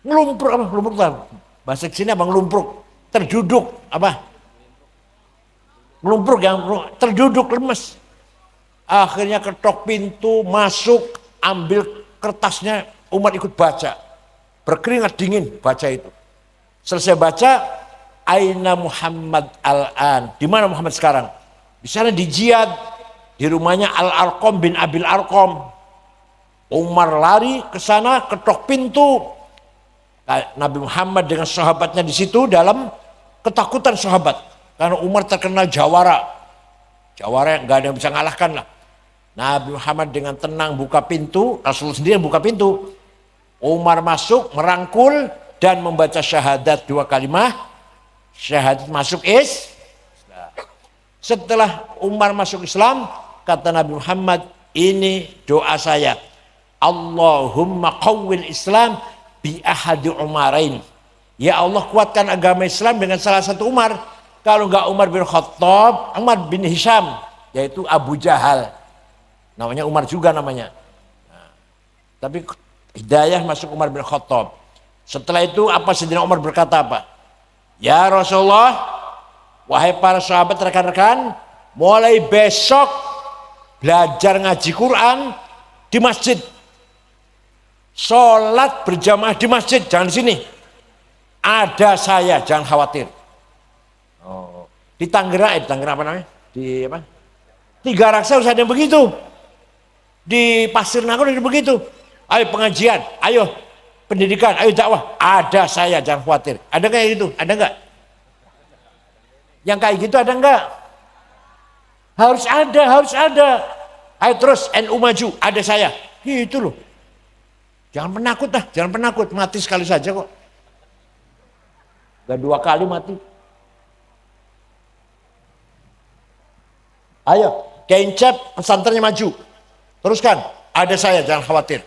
Ngelumpruk apa? Ngelumpruk apa? Bahasa sini apa ngelumpruk? Terduduk apa? Ngelumpruk ya, terduduk lemes. Akhirnya ketok pintu, masuk, ambil kertasnya, Umar ikut baca. Berkeringat dingin baca itu. Selesai baca, Aina Muhammad al-an. Di mana Muhammad sekarang? Di sana di Jiyad, di rumahnya Al-Arqam bin Abil Arqam. Umar lari ke sana, ketok pintu. Nabi Muhammad dengan sahabatnya di situ dalam ketakutan sahabat karena Umar terkenal jawara yang nggak ada yang bisa ngalahkan lah. Nabi Muhammad dengan tenang buka pintu, Rasul sendiri buka pintu. Umar masuk merangkul dan membaca syahadat 2 kalimat. Syahadat masuk Setelah Umar masuk Islam, kata Nabi Muhammad, ini doa saya, Allahumma qawwil Islam bi ahadi Umarain. Ya Allah, kuatkan agama Islam dengan salah satu Umar. Kalau enggak Umar bin Khattab, Umar bin Hisham, yaitu Abu Jahal. Namanya Umar juga namanya. Nah, tapi hidayah masuk Umar bin Khattab. Setelah itu apa Sayyidina Umar berkata apa? Ya Rasulullah, wahai para sahabat rekan-rekan, mulai besok belajar ngaji Quran di masjid. Sholat berjamaah di masjid, jangan di sini. Ada saya, jangan khawatir. Oh, di Tangerang apa namanya? Di apa? Tiga Raksa harus ada yang begitu. Di Pasir Naga ada begitu. Ayo pengajian, ayo pendidikan, ayo dakwah. Ada saya, jangan khawatir. Ada kayak gitu? Ada enggak? Yang kayak gitu ada enggak? Harus ada. Ayo terus NU maju, ada saya. Gitu loh. Jangan penakut, mati sekali saja kok. Gak 2 kali mati. Ayo, Kencep pesantrennya maju. Teruskan, ada saya, jangan khawatir.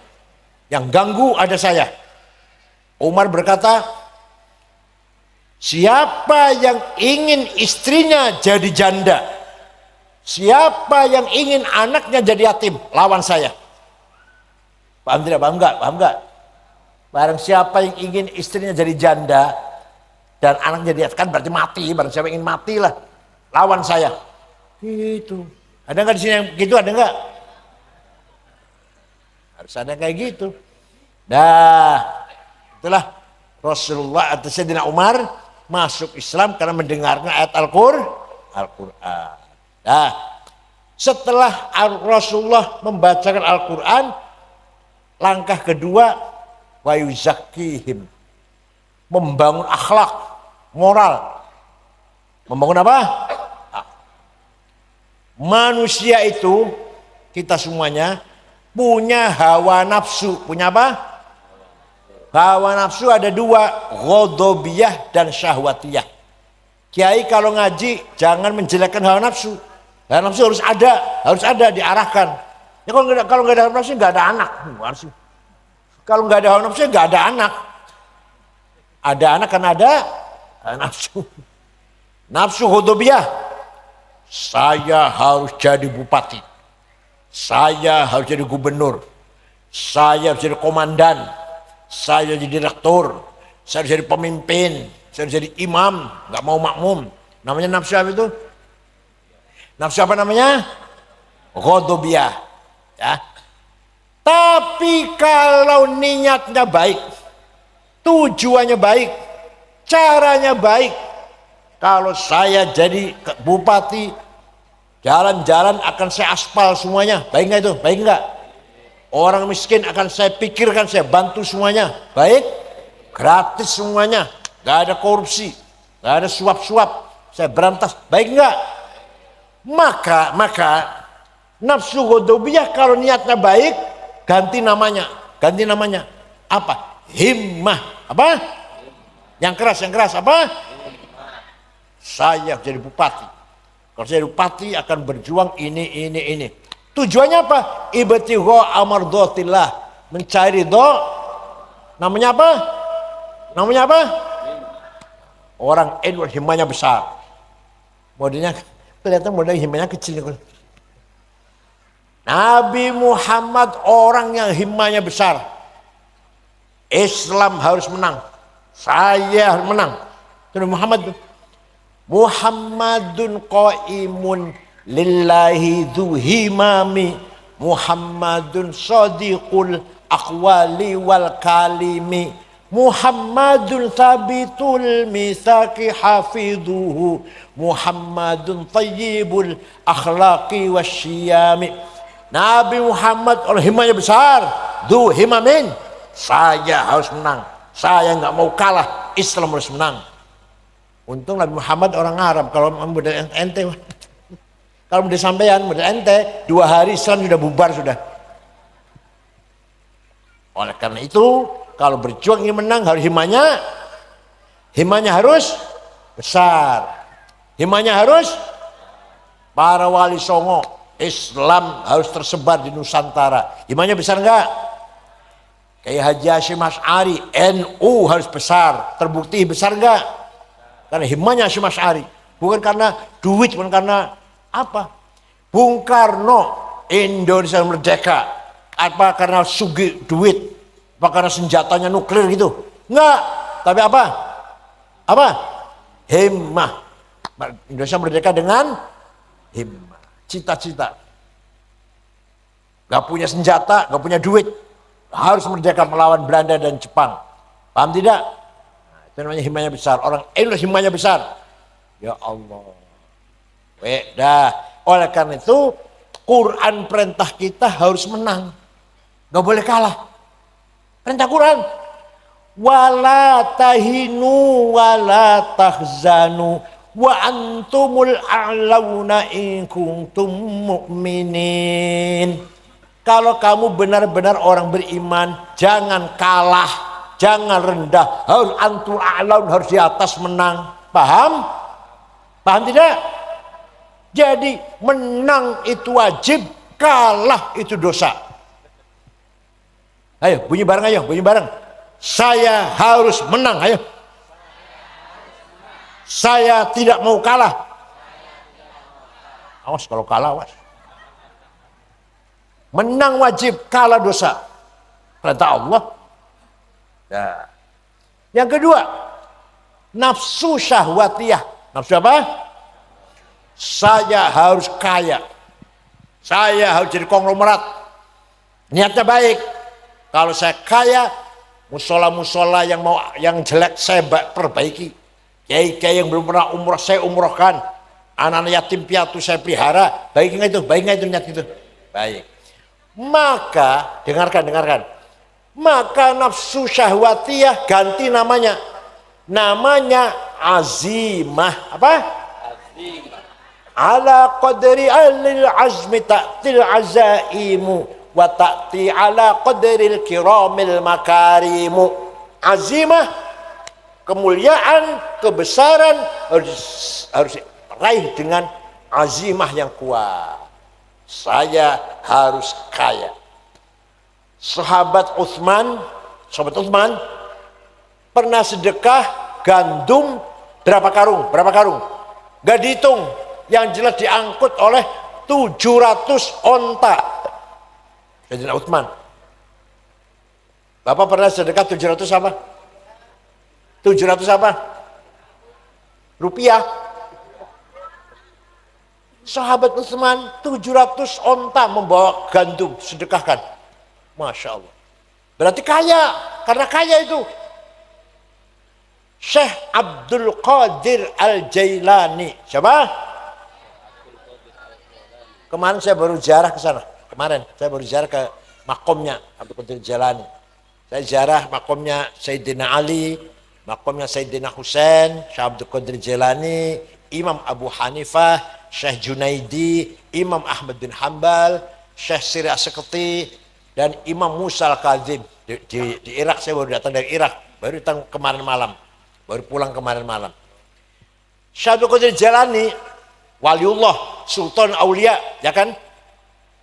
Yang ganggu ada saya. Umar berkata, siapa yang ingin istrinya jadi janda, siapa yang ingin anaknya jadi yatim, lawan saya. Paham tidak? Paham enggak? Barang siapa yang ingin istrinya jadi janda dan anaknya jadi yatim, kan berarti mati. Barang siapa yang ingin mati lah, lawan saya. Gitu. Ada enggak di sini yang gitu? Ada enggak? Harus ada kayak gitu. Dah, itulah Rasulullah atau Sayyidina Umar masuk Islam karena mendengarnya ayat Al-Quran. Nah, setelah Rasulullah membacakan Al-Quran, langkah kedua, wa yuzakkihim, membangun akhlak, moral. Membangun apa? Manusia itu, kita semuanya punya hawa nafsu. Punya apa? Hawa nafsu ada 2, ghadabiyah dan syahwatiyah. Kiai kalau ngaji jangan menjelekkan hawa nafsu. Hawa nafsu harus ada diarahkan. Ya kalau nggak ada hawa nafsu nggak ada anak. Kalau nggak ada hawa nafsu nggak ada anak. Ada anak kan ada nafsu. Nafsu ghadabiyah. Saya harus jadi bupati. Saya harus jadi gubernur. Saya harus jadi komandan. Saya jadi direktur. Saya harus jadi pemimpin. Saya harus jadi imam. Nggak mau makmum. Namanya nafsu apa itu? Nafsu apa namanya? Ghadabiyah. Ya. Tapi kalau niatnya baik, tujuannya baik, caranya baik. Kalau saya jadi bupati, jalan-jalan akan saya aspal semuanya. Baik nggak itu? Baik nggak? Orang miskin akan saya pikirkan, saya bantu semuanya. Baik? Gratis semuanya. Nggak ada korupsi, nggak ada suap-suap. Saya berantas. Baik nggak? Maka nafsu ghadabiyah kalau niatnya baik, ganti namanya. Apa? Himmah. Apa? Yang keras apa? Saya jadi bupati. Kalau saya jadi bupati akan berjuang ini. Tujuannya apa? Ibtigha amardhatillah, mencari ridho. Namanya apa? Orang NU himmahnya besar. Modelnya kelihatan model himmahnya kecil. Nabi Muhammad orang yang himmanya besar. Islam harus menang. Saya harus menang. Itu Muhammad. Muhammadun qaimun lillahi dhu himami. Muhammadun sadiqul aqwali wal kalimi. Muhammadun thabitul mitsaqi hafidhuhu. Muhammadun tayyibul akhlaqi wasyiyami. Nabi Muhammad orang himmanya besar. Du himamin. Saya harus menang. Saya nggak mau kalah. Islam harus menang. Untung Nabi Muhammad orang Arab. Kalau model ente, kalau model sampean, model ente, 2 hari Islam sudah bubar sudah. Oleh karena itu, kalau berjuang ingin menang harus himmanya harus besar. Himmanya harus para wali songo. Islam harus tersebar di Nusantara. Himmanya besar enggak? Kayak Haji Hasyim Asy'ari, NU harus besar. Terbukti besar enggak? Karena himmanya Hasyim Asy'ari. Bukan karena duit, bukan karena apa. Bung Karno, Indonesia merdeka. Apa karena sugi duit? Apa karena senjatanya nuklir gitu? Enggak. Tapi apa? Apa? Himmah. Indonesia merdeka dengan himmah. Cita-cita. Gak punya senjata, gak punya duit. Harus merdeka melawan Belanda dan Jepang. Paham tidak? Nah, itu namanya himmanya besar. Orang Indonesia himmanya besar. Ya Allah. Dah. Oleh karena itu, Quran perintah kita harus menang. Gak boleh kalah. Perintah Quran. Wala tahinu wala tahzanu wa antumul a'launa in kuntum mu'minin. Kalau kamu benar-benar orang beriman, jangan kalah, jangan rendah, harus antul a'laun, harus di atas menang. Paham? Paham tidak? Jadi menang itu wajib, kalah itu dosa. Ayo bunyi bareng, ayo bunyi bareng. Saya harus menang, ayo. Saya tidak mau kalah. Awas kalau kalah, awas. Menang wajib, kalah dosa. Perintah Allah. Nah. Yang kedua, nafsu syahwatiyah. Nafsu apa? Saya harus kaya. Saya harus jadi konglomerat. Niatnya baik. Kalau saya kaya, musola-musola yang jelek saya perbaiki. Kiai-kiai yang belum pernah umroh saya umrohkan. Anak-anak yatim piatu saya pelihara. Baik nggak itu? Baik nggak itu niat itu? Baik. Maka dengarkan. Maka nafsu syahwatiyah ganti namanya. Namanya azimah. Apa? Azimah. Ala qadri alil azmi ta'til azaimu wa ta'ti ala qadril kiramil makarimu. Azimah, kemuliaan, kebesaran harus raih dengan azimah yang kuat. Saya harus kaya. Sahabat Utsman pernah sedekah gandum berapa karung? Gak dihitung, yang jelas diangkut oleh 700 onta. Sayyidina Utsman. Bapak pernah sedekah 700 apa? 700 apa? Rupiah. Sahabat Utsman 700 onta membawa gandum sedekahkan. Masya Allah. Berarti kaya, karena kaya itu. Syekh Abdul Qadir Al-Jailani. Siapa? Kemarin saya baru ziarah ke sana. Saya baru ziarah ke makomnya Abdul Qadir Jailani. Saya ziarah makomnya Sayyidina Ali, makomnya Sayyidina Husain, Syekh Abdul Qadir Jailani, Imam Abu Hanifah, Syekh Junaidi, Imam Ahmad bin Hanbal, Syekh Siri As-Sekti, dan Imam Musa Al-Kadzim di Irak. Saya baru datang dari Irak, baru datang kemarin malam, baru pulang kemarin malam. Syekh Abdul Qadir Jailani, waliullah, sultan aulia, ya kan?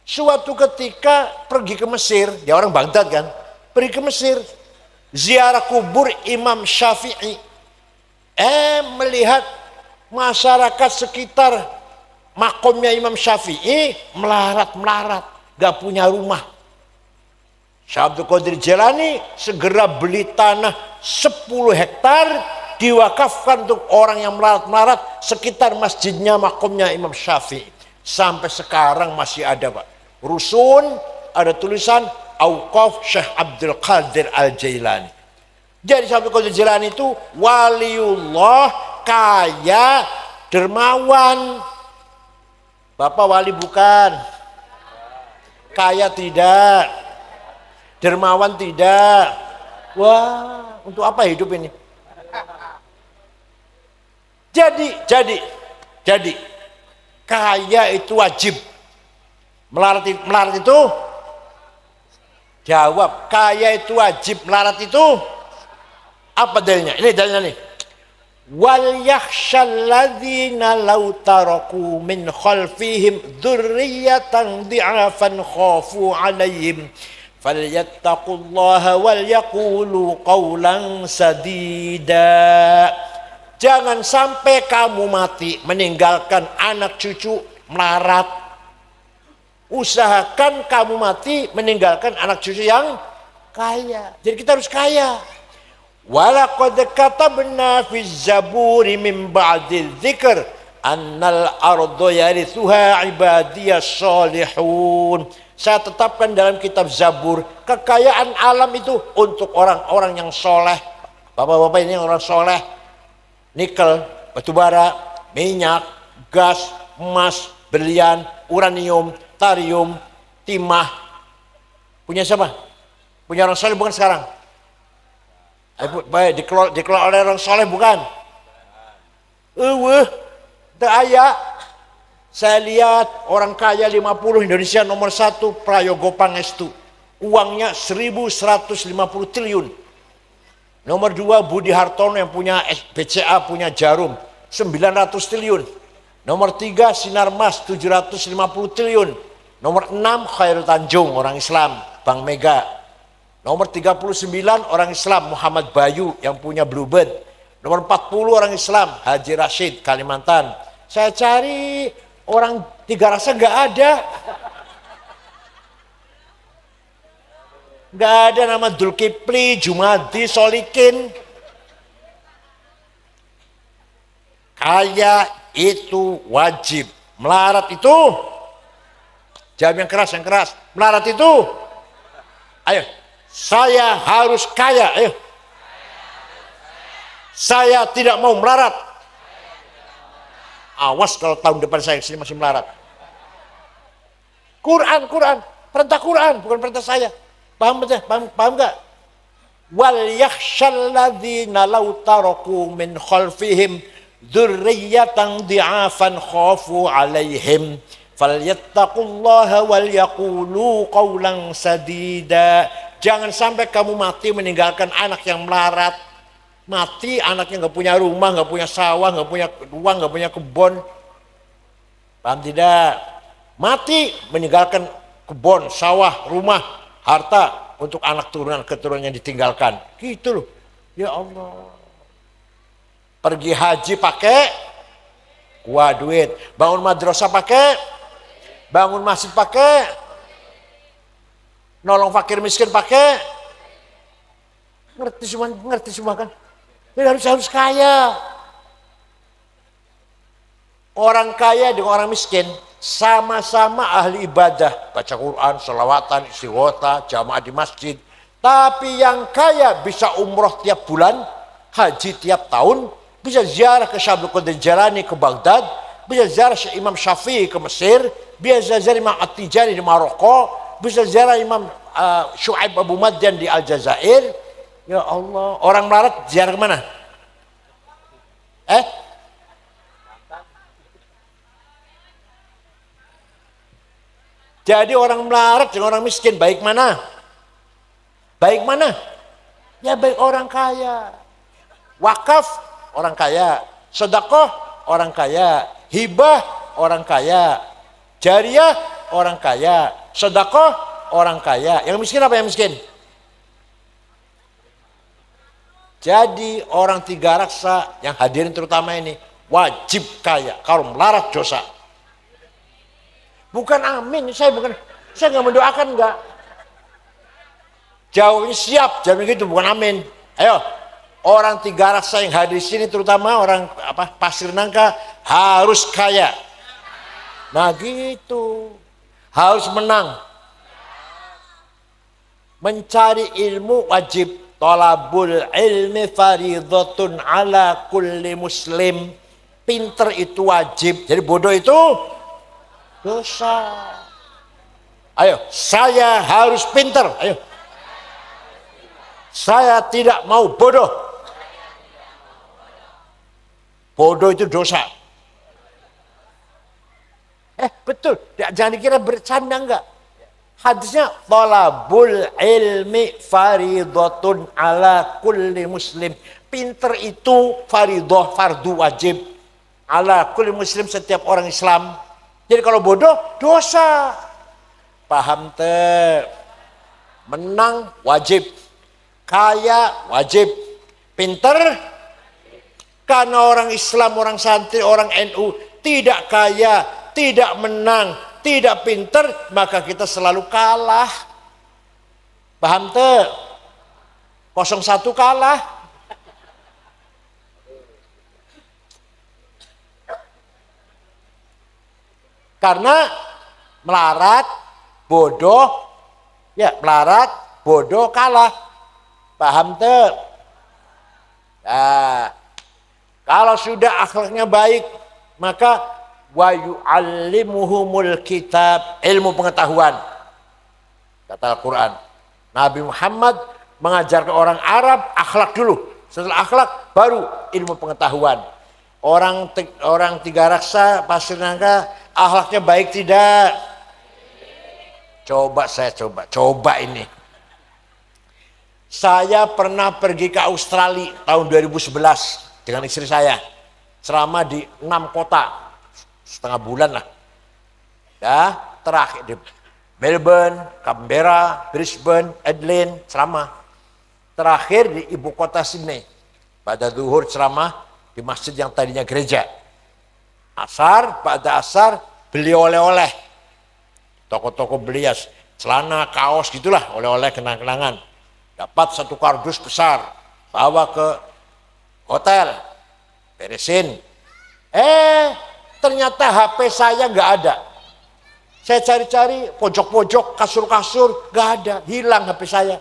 Suatu ketika pergi ke Mesir, dia orang Baghdad kan, pergi ke Mesir, ziarah kubur Imam Syafi'i, melihat masyarakat sekitar makomnya Imam Syafi'i melarat. gak punya rumah. Syekh Abdul Qadir Jailani segera beli tanah 10 hektar diwakafkan untuk orang yang melarat-melarat sekitar masjidnya, makomnya Imam Syafi'i. Sampai sekarang masih ada, Pak. Rusun ada tulisan Auqaf Syekh Abdul Qadir Al-Jailani. Jadi Syekh Abdul Qadir Jailani itu waliullah, kaya, dermawan. Bapak wali bukan? Kaya tidak, dermawan tidak. Wah, untuk apa hidup ini? Jadi kaya itu wajib. Melarat itu jawab, kaya itu wajib, melarat itu apa dalilnya? Ini dalilnya nih. Wal yakhshal ladzina law taraku min khalfihim dzurriyyatan dhi'afan khafu 'alaihim falyattaqullaha wal yaqulu qawlan sadida. Jangan sampai kamu mati meninggalkan anak cucu melarat. Usahakan kamu mati meninggalkan anak cucu yang kaya. Jadi kita harus kaya. Walaqad katabna fi zaburi min ba'dil dzikr annal arda yarithuha ibadiyas salihun. Saya tetapkan dalam kitab Zabur, kekayaan alam itu untuk orang-orang yang soleh. Bapak-bapak ini orang soleh. Nikel, batu bara, minyak, gas, emas, berlian, uranium, tarium, timah. Punya siapa? Punya orang soleh bukan sekarang? Baik, dikelola oleh orang soleh bukan? Daya. Saya lihat orang kaya 50 Indonesia nomor 1 Prayogo Pangestu. Uangnya 1.150 triliun. Nomor 2 Budi Hartono yang punya BCA, punya Jarum 900 triliun. Nomor 3 Sinarmas 750 triliun. Nomor 6 Khairul Tanjung orang Islam, Bank Mega. Nomor 39 orang Islam Muhammad Bayu yang punya Bluebird. Nomor 40 orang Islam Haji Rashid Kalimantan. Saya cari orang Tiga Rasa nggak ada. Nggak ada nama Dzulkifli, Jumadi, Solikin. Kaya itu wajib. Melarat itu, jawab yang keras, yang keras. Melarat itu, ayo. Saya harus kaya, ayo. Saya tidak mau melarat. Awas kalau tahun depan saya kesini masih melarat. Quran, perintah Quran, bukan perintah saya. Paham nggak? Wal yakhshal ladzina law taraku min khalfihim dzurriyyatan dhi'afan khafu 'alaihim falyattaqullaha wal yaqulu qawlan sadida. Jangan sampai kamu mati meninggalkan anak yang melarat. Mati anaknya nggak punya rumah, nggak punya sawah, nggak punya uang, nggak punya kebun. Paham tidak? Mati meninggalkan kebun, sawah, rumah, harta untuk anak keturunan yang ditinggalkan. Gitu loh. Ya Allah. Pergi haji pakai kuah duit. Bangun madrasah pakai, bangun masjid pakai, nolong fakir miskin pakai. Ngerti semua kan? Jadi harus kaya. Orang kaya dengan orang miskin sama-sama ahli ibadah, baca Quran, sholawatan, istighotha, jamaah di masjid. Tapi yang kaya bisa umroh tiap bulan, haji tiap tahun, bisa ziarah ke Syekh Abdul Qadir Jailani ke Baghdad, bisa ziarah Imam Syafi'i ke Mesir, bisa ziarah Imam At-Tijani di Maroko, bisa ziarah Imam Syu'aib Abu Madyan di Aljazair. Ya Allah, orang melarat ziarah kemana? Jadi orang melarat dengan orang miskin baik mana? Baik mana? Ya baik orang kaya. Wakaf orang kaya, sedekah orang kaya, hibah orang kaya, jariah orang kaya, sedekah orang kaya. Yang miskin apa yang miskin? Jadi orang Tiga Raksa yang hadirin terutama ini wajib kaya. Kalau melarat dosa. Bukan amin, saya bukan. Saya nggak mendoakan enggak. Jawabnya siap, jawabnya gitu, bukan amin. Ayo, orang Tiga Raksa yang hadir di sini, terutama orang Pasir Nangka, harus kaya. Nah gitu, harus menang. Mencari ilmu wajib. Thalabul ilmi faridhatun ala kulli muslim. Pinter itu wajib, jadi bodoh itu dosa. Ayo, saya harus pinter. Ayo, saya tidak mau bodoh. Bodoh itu dosa. Betul, jangan dikira bercanda enggak. Hadisnya thalabul ilmi faridhatun ala kulli muslim. Pinter itu faridah, fardu wajib ala kulli muslim, setiap orang Islam. Jadi kalau bodoh dosa. Paham teh? Menang wajib, kaya wajib, pinter. Karena orang Islam, orang santri, orang NU tidak kaya, tidak menang, tidak pinter, maka kita selalu kalah. Paham tuh? 0-1 kalah. Karena melarat, bodoh, ya melarat, bodoh, kalah. Paham tuh? Nah, kalau sudah akhlaknya baik, maka wa yu'allimuhumul kitab, ilmu pengetahuan. Kata Al-Quran, Nabi Muhammad mengajarkan orang Arab akhlak dulu. Setelah akhlak baru ilmu pengetahuan. Orang Tiga Raksa, Pasir Nangka, akhlaknya baik tidak? Coba ini. Saya pernah pergi ke Australia tahun 2011 dengan istri saya, selama di 6 kota, setengah bulan lah. Ya, terakhir di Melbourne, Canberra, Brisbane, Adelaide, ceramah. Terakhir di ibu kota Sydney, pada zuhur ceramah di masjid yang tadinya gereja. Asar, pada asar beli oleh-oleh. Toko-toko beli celana, kaos gitulah, oleh-oleh kenang-kenangan. Dapat 1 kardus besar, bawa ke hotel, beresin. Ternyata HP saya nggak ada. Saya cari-cari pojok-pojok, kasur-kasur, nggak ada, hilang HP saya.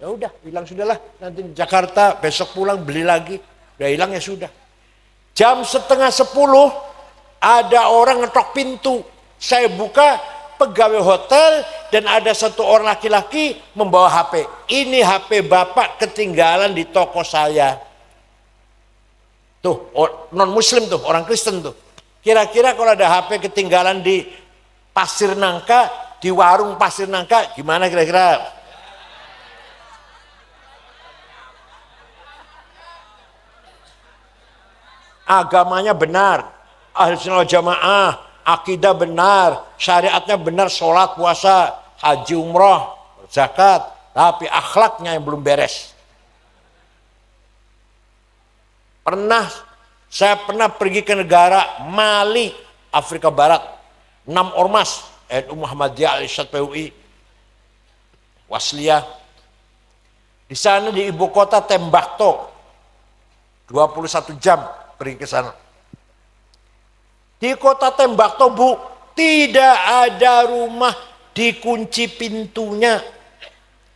Ya udah, hilang sudahlah. Nanti di Jakarta besok pulang beli lagi. Udah hilang ya sudah. Jam 9:30 ada orang ngetok pintu. Saya buka, pegawai hotel dan ada 1 orang laki-laki membawa HP. Ini HP bapak ketinggalan di toko saya. Tuh, non muslim tuh, orang Kristen tuh. Kira-kira kalau ada HP ketinggalan di Pasir Nangka, di warung Pasir Nangka, gimana kira-kira? Agamanya benar, ahli sunnah jamaah, akidah benar, syariatnya benar, sholat, puasa, haji, umroh, zakat, tapi akhlaknya yang belum beres. Saya pernah pergi ke negara Mali, Afrika Barat, 6 ormas, NU Muhammadiyah, Al-Isyad PUI, Wasliyah. Di sana di ibu kota Tembakto, 21 jam pergi ke sana. Di kota Tembakto, Bu, tidak ada rumah dikunci pintunya.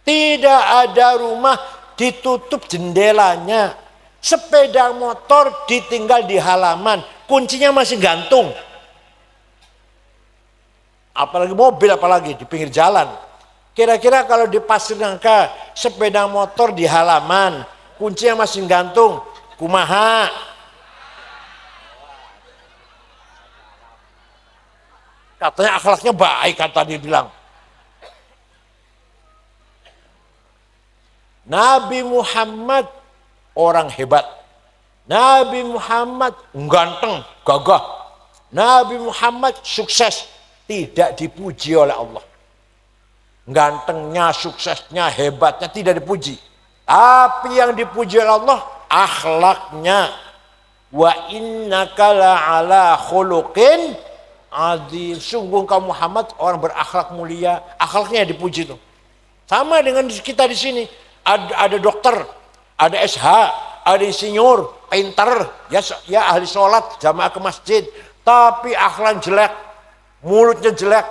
Tidak ada rumah ditutup jendelanya. Sepeda motor ditinggal di halaman, kuncinya masih gantung. Apalagi mobil, apalagi di pinggir jalan. Kira-kira kalau di Pasir Nangka, sepeda motor di halaman, kuncinya masih gantung, kumaha? Katanya akhlaknya baik, kata dia bilang. Nabi Muhammad orang hebat. Nabi Muhammad ganteng, gagah. Nabi Muhammad sukses, tidak dipuji oleh Allah. Gantengnya, suksesnya, hebatnya tidak dipuji. Tapi yang dipuji oleh Allah, akhlaknya. Wa innaka la'ala khuluqin azim. Sungguh engkau Muhammad orang berakhlak mulia. Akhlaknya dipuji tuh. Sama dengan kita di sini. Ada dokter, ada SH, ada insinyur, pinter, ya ahli sholat, jamaah ke masjid. Tapi akhlak jelek, mulutnya jelek,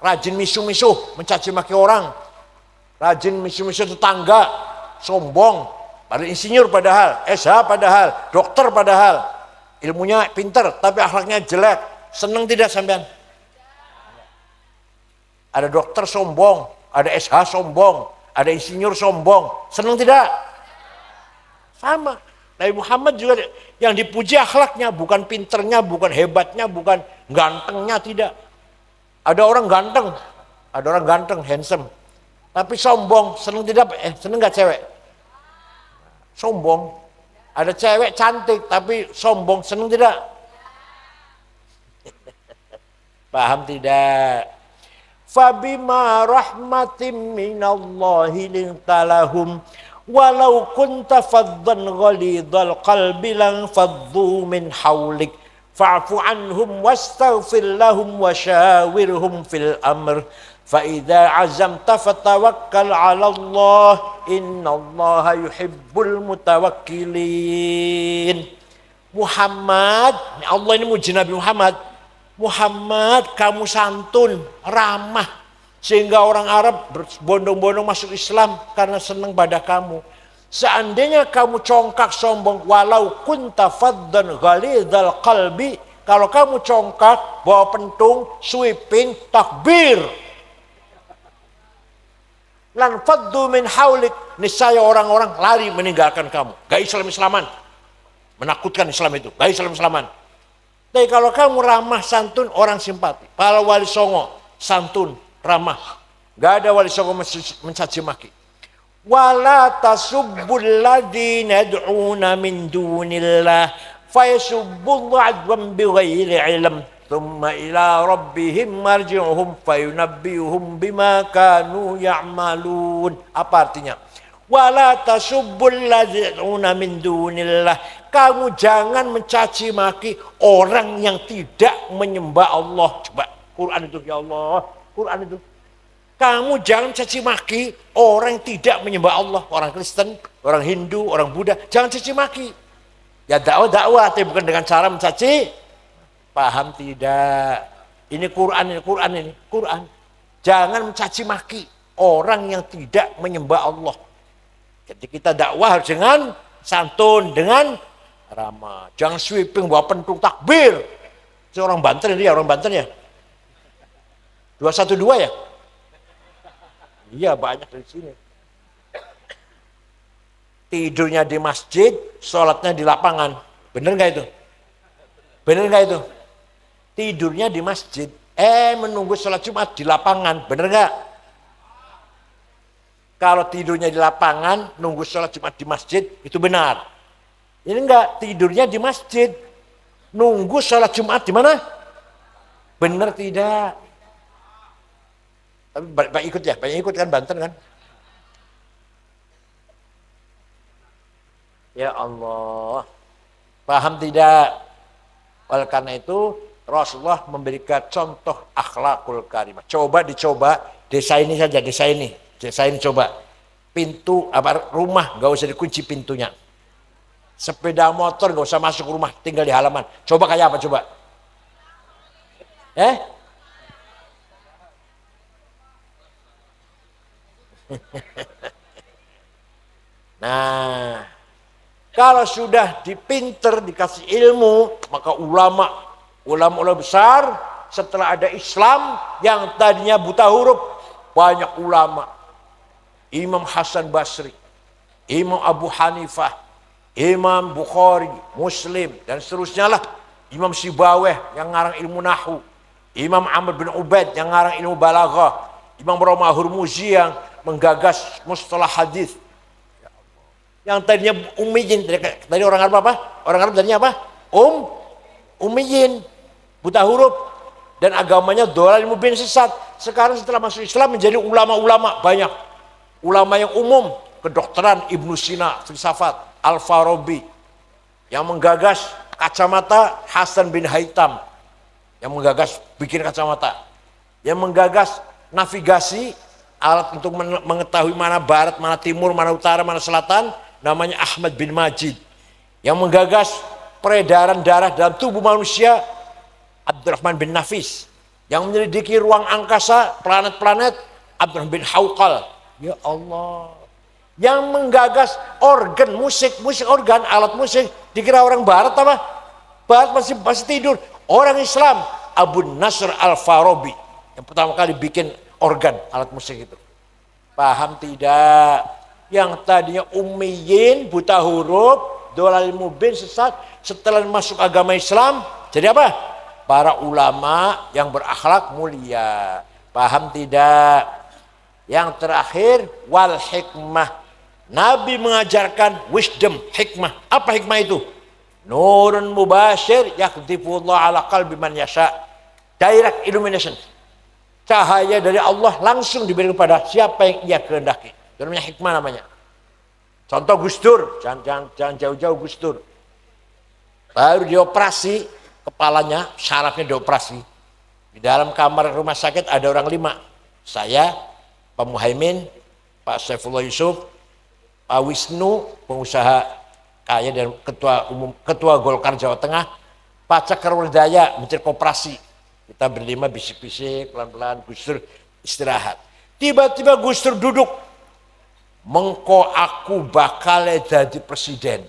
rajin misuh-misuh, mencaci maki orang. Rajin misuh-misuh tetangga, sombong. Padahal insinyur padahal, SH padahal, dokter padahal. Ilmunya pinter, tapi akhlaknya jelek. Seneng tidak sampean? Ada dokter sombong, ada SH sombong, ada insinyur sombong. Seneng tidak? Sama. Nabi Muhammad juga yang dipuji akhlaknya, bukan pinternya, bukan hebatnya, bukan gantengnya, tidak. Ada orang ganteng, handsome. Tapi sombong, seneng tidak? Seneng gak cewek? Sombong. Ada cewek cantik, tapi sombong, seneng tidak? Paham tidak? Fabima rahmatin minallahi lintalahum walau kunta faddan ghalidhal qalbi lan faddu min hawlik fa'fu anhum wastaghfir lahum wasyawirhum fil amr fa idza azamta fatawakkal 'ala Allah innallaha yuhibbul mutawakkilin. Muhammad, Allah ini muji Nabi Muhammad. Muhammad, kamu santun, ramah, sehingga orang Arab berbondong-bondong masuk Islam karena senang pada kamu. Seandainya kamu congkak sombong, walau kunta faddan ghalidhal qalbi, kalau kamu congkak, bawa pentung, sweeping, takbir, lan faddu min haulik, niscaya orang-orang lari meninggalkan kamu. Gak Islam-Islaman, menakutkan Islam itu, gak Islam-Islaman. Tapi kalau kamu ramah, santun, orang simpati. Para wali songo, santun, ramah. Gak ada wali songo mencaci maki. Wala tasubbul ladina yad'una min dunillah fayasubbullah adwan bighairi ilm thumma ila rabbihim marji'uhum fayunabbi'uhum bima kanu ya'malun. Apa artinya? Wala tasubbul ladina min dunillah. Kamu jangan mencaci maki orang yang tidak menyembah Allah. Coba Quran itu, ya Allah, Quran itu. Kamu jangan caci maki orang yang tidak menyembah Allah. Orang Kristen, orang Hindu, orang Buddha. Jangan caci maki. Ya dakwah, tapi bukan dengan cara mencaci. Paham tidak? Ini Quran, Quran. Jangan mencaci maki orang yang tidak menyembah Allah. Jadi kita dakwah harus dengan santun, dengan ramah. Jangan sweeping, bawa pentung, takbir. Itu orang Banten ini ya, orang Banten ya. 212 ya? Iya, banyak dari sini. Tidurnya di masjid, sholatnya di lapangan. Bener nggak itu? Bener nggak itu? Tidurnya di masjid, menunggu sholat Jumat di lapangan. Bener nggak? Kalau tidurnya di lapangan, nunggu sholat Jumat di masjid, itu benar. Ini enggak, tidurnya di masjid, nunggu sholat Jumat di mana? Benar tidak? Tapi banyak ikut ya, banyak ikut kan, Banten kan? Ya Allah, paham tidak? Oleh karena itu Rasulullah memberikan contoh akhlakul karimah. Coba dicoba, desa ini saja, desa ini coba. Pintu rumah nggak usah dikunci pintunya. Sepeda motor nggak usah masuk rumah, tinggal di halaman. Coba kayak apa coba? Nah, kalau sudah dipinter, dikasih ilmu, maka ulama besar, setelah ada Islam yang tadinya buta huruf, banyak ulama. Imam Hasan Basri, Imam Abu Hanifah, Imam Bukhari, Muslim, dan seterusnya lah. Imam Sibaweh yang ngarang ilmu Nahwu, Imam Amr bin Ubaid yang ngarang ilmu Balaghah, Imam Roma Hurmuzi yang menggagas mustalah hadis. Yang tadinya ummiyin, tadi orang Arab apa? Orang Arab tadinya apa? Ummiyin, buta huruf, dan agamanya dhalal mubin, sesat. Sekarang setelah masuk Islam menjadi ulama-ulama banyak. Ulama yang umum, kedokteran, Ibnu Sina, filsafat, Al-Farabi, yang menggagas kacamata Hasan bin Haitam, yang menggagas bikin kacamata, yang menggagas navigasi, alat untuk mengetahui mana barat, mana timur, mana utara, mana selatan, namanya Ahmad bin Majid. Yang menggagas peredaran darah dalam tubuh manusia, Abdurrahman bin Nafis. Yang menyelidiki ruang angkasa, planet-planet, Abdurrahman bin Hawqal. Ya Allah. Yang menggagas organ musik organ, alat musik, dikira orang barat apa? Barat masih tidur. Orang Islam, Abu Nasr Al-Farabi, yang pertama kali bikin organ, alat musik itu. Paham tidak? Yang tadinya ummiyin, buta huruf, dolal mubin, sesat, setelah masuk agama Islam, jadi apa? Para ulama yang berakhlak mulia. Paham tidak? Yang terakhir, wal hikmah. Nabi mengajarkan wisdom, hikmah. Apa hikmah itu? Nurun mubashir yakdifullah ala qalbi man yasha. Direct illumination. Cahaya dari Allah langsung diberikan kepada siapa yang ia kehendaki. Itu namanya hikmah namanya. Contoh Gus Dur, jangan jauh-jauh Gus Dur. Baru dioperasi kepalanya, syarafnya dioperasi. Di dalam kamar rumah sakit ada orang 5. Saya, Pak Muhaimin, Pak Saifullah Yusuf, Pak Wisnu, pengusaha kaya dan ketua Golkar Jawa Tengah, Pak Cakar Wardaya, Menteri Koperasi. Kita berlima bisik-bisik, pelan-pelan, Gus Dur istirahat. Tiba-tiba Gus Dur duduk. Mengko aku bakal jadi presiden.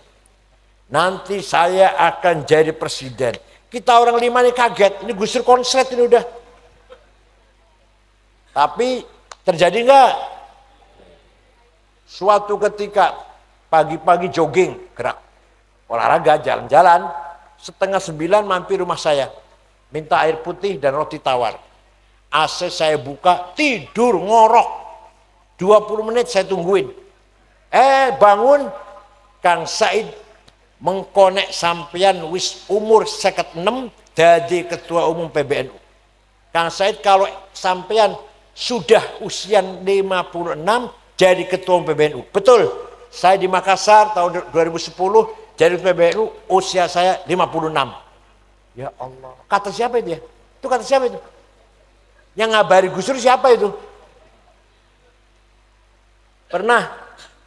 Nanti saya akan jadi presiden. Kita orang 5 ini kaget. Ini Gus Dur konslet ini udah. Tapi terjadi enggak? Suatu ketika pagi-pagi jogging, gerak, olahraga, jalan-jalan, 8:30 mampir rumah saya, minta air putih dan roti tawar. AC saya buka, tidur ngorok, 20 menit saya tungguin. Bangun, Kang Said mengkonek sampean wis umur 56 jadi ketua umum PBNU. Kang Said kalau sampean sudah usia 56 jadi ketua umum PBNU. Betul. Saya di Makassar tahun 2010 jadi PBNU, usia saya 56. Ya Allah. Kata siapa itu ya? Itu kata siapa itu? Yang ngabari Gus Dur siapa itu? Pernah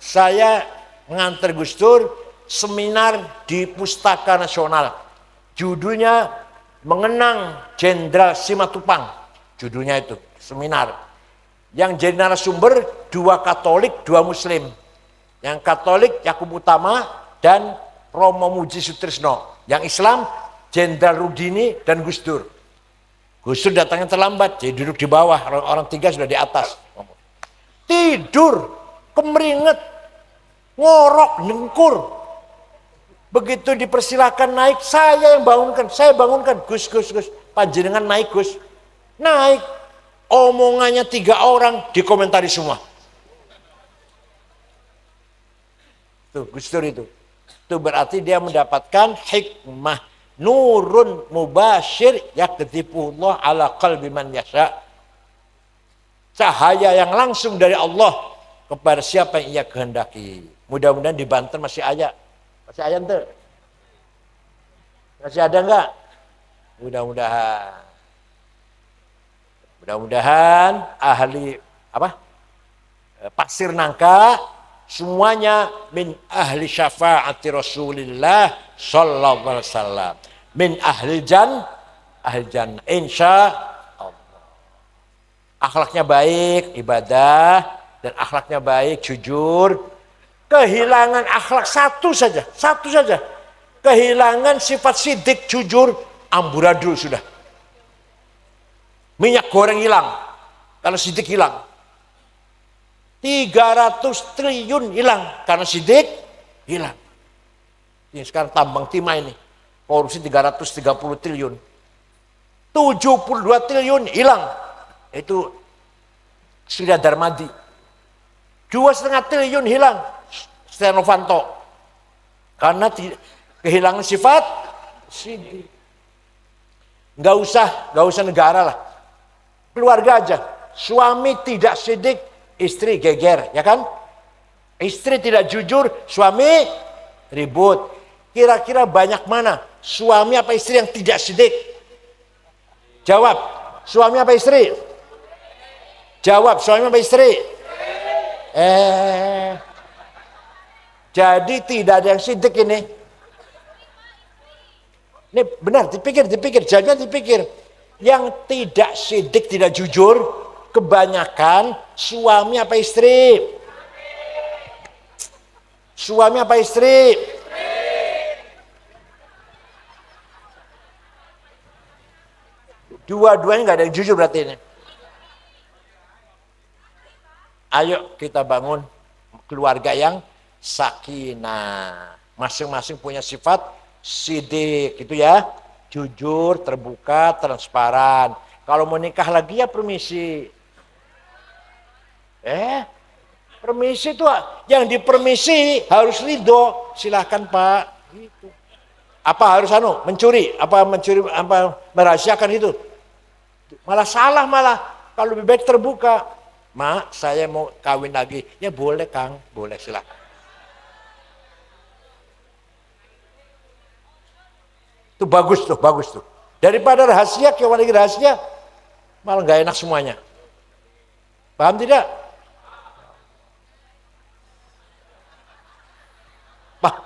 saya mengantar Gus Dur seminar di Pustaka Nasional. Judulnya Mengenang Jenderal Simatupang. Judulnya itu, seminar. Yang jadi narasumber 2 Katolik, 2 Muslim. Yang Katolik Yakub Utama dan Romo Muji Sutrisno. Yang Islam Jenderal Rudini dan Gus Dur. Gus Dur datangnya terlambat, jadi duduk di bawah, orang 3 sudah di atas. Tidur, kemeringet, ngorok, nengkur. Begitu dipersilakan naik, saya yang bangunkan, Gus, panjenengan naik Gus. Naik, omongannya 3 orang dikomentari semua. Tuh, Gus Dur itu. Itu berarti dia mendapatkan hikmah. Nurun mubashir yakdifullah ala qalbi man yasha. Cahaya yang langsung dari Allah kepada siapa yang ia kehendaki. Mudah-mudahan di Banten masih ada. Masih ada ente? Masih ada enggak? Mudah-mudahan ahli pasir nangka semuanya min ahli syafaati Rasulillah sallallahu alaihi wasallam. Min ahli jannah insya Allah. Akhlaknya baik, ibadah, dan akhlaknya baik, jujur. Kehilangan akhlak satu saja. Kehilangan sifat sidik, jujur, amburadul sudah. Minyak goreng hilang, kalau sidik hilang. 300 triliun hilang karena sidik hilang. Ini sekarang tambang timah ini, korupsi 330 triliun. 72 triliun hilang. Itu Surya Darmadi. 2,5 triliun hilang Setia Novanto. Karena kehilangan sifat sidik. Nggak usah negara lah. Keluarga aja. Suami tidak sidik, istri geger, ya kan? Istri tidak jujur, suami ribut. Kira-kira banyak mana suami apa istri yang tidak sidik? Jawab, suami apa istri? Jawab, suami apa istri? Jadi tidak ada yang sidik ini. Ini benar, dipikir, jangan dipikir. Yang tidak sidik, tidak jujur, kebanyakan suami apa istri? Suami apa istri? Dua-duanya nggak ada yang jujur berarti ini. Ayo kita bangun keluarga yang sakinah. Masing-masing punya sifat sidik gitu ya. Jujur, terbuka, transparan. Kalau mau nikah lagi ya permisi. Permisi itu yang dipermisi harus ridho. Silahkan Pak. Gitu. Apa harus mencuri? Apa merahasiakan itu? Malah salah malah. Kalau lebih baik terbuka. Mak, saya mau kawin lagi. Ya boleh Kang, boleh silahkan. Itu bagus tuh. Daripada rahasia, kawan lagi rahasia, malah nggak enak semuanya. Paham tidak? Paham.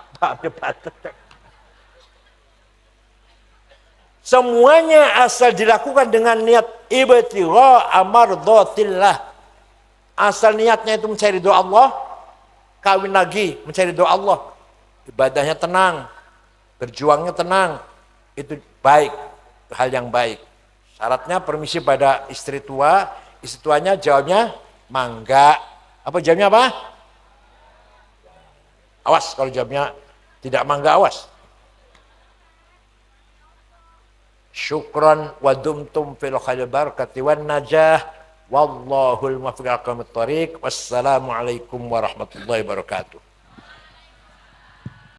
Semuanya asal dilakukan dengan niat ibtigha amardhatillah. Asal niatnya itu mencari doa Allah, kawin lagi mencari doa Allah. Ibadahnya tenang, berjuangnya tenang. Itu baik, itu hal yang baik. Syaratnya permisi pada istri tua, istri tuanya jawabnya mangga. Apa jawabnya apa? Awas kalau jawabnya tidak mangga, awas. Syukran wa dumtum fil khairil barakati wan najah. Wallahul muwaffiq ila aqwamit thoriq. Wassalamualaikum warahmatullahi wabarakatuh.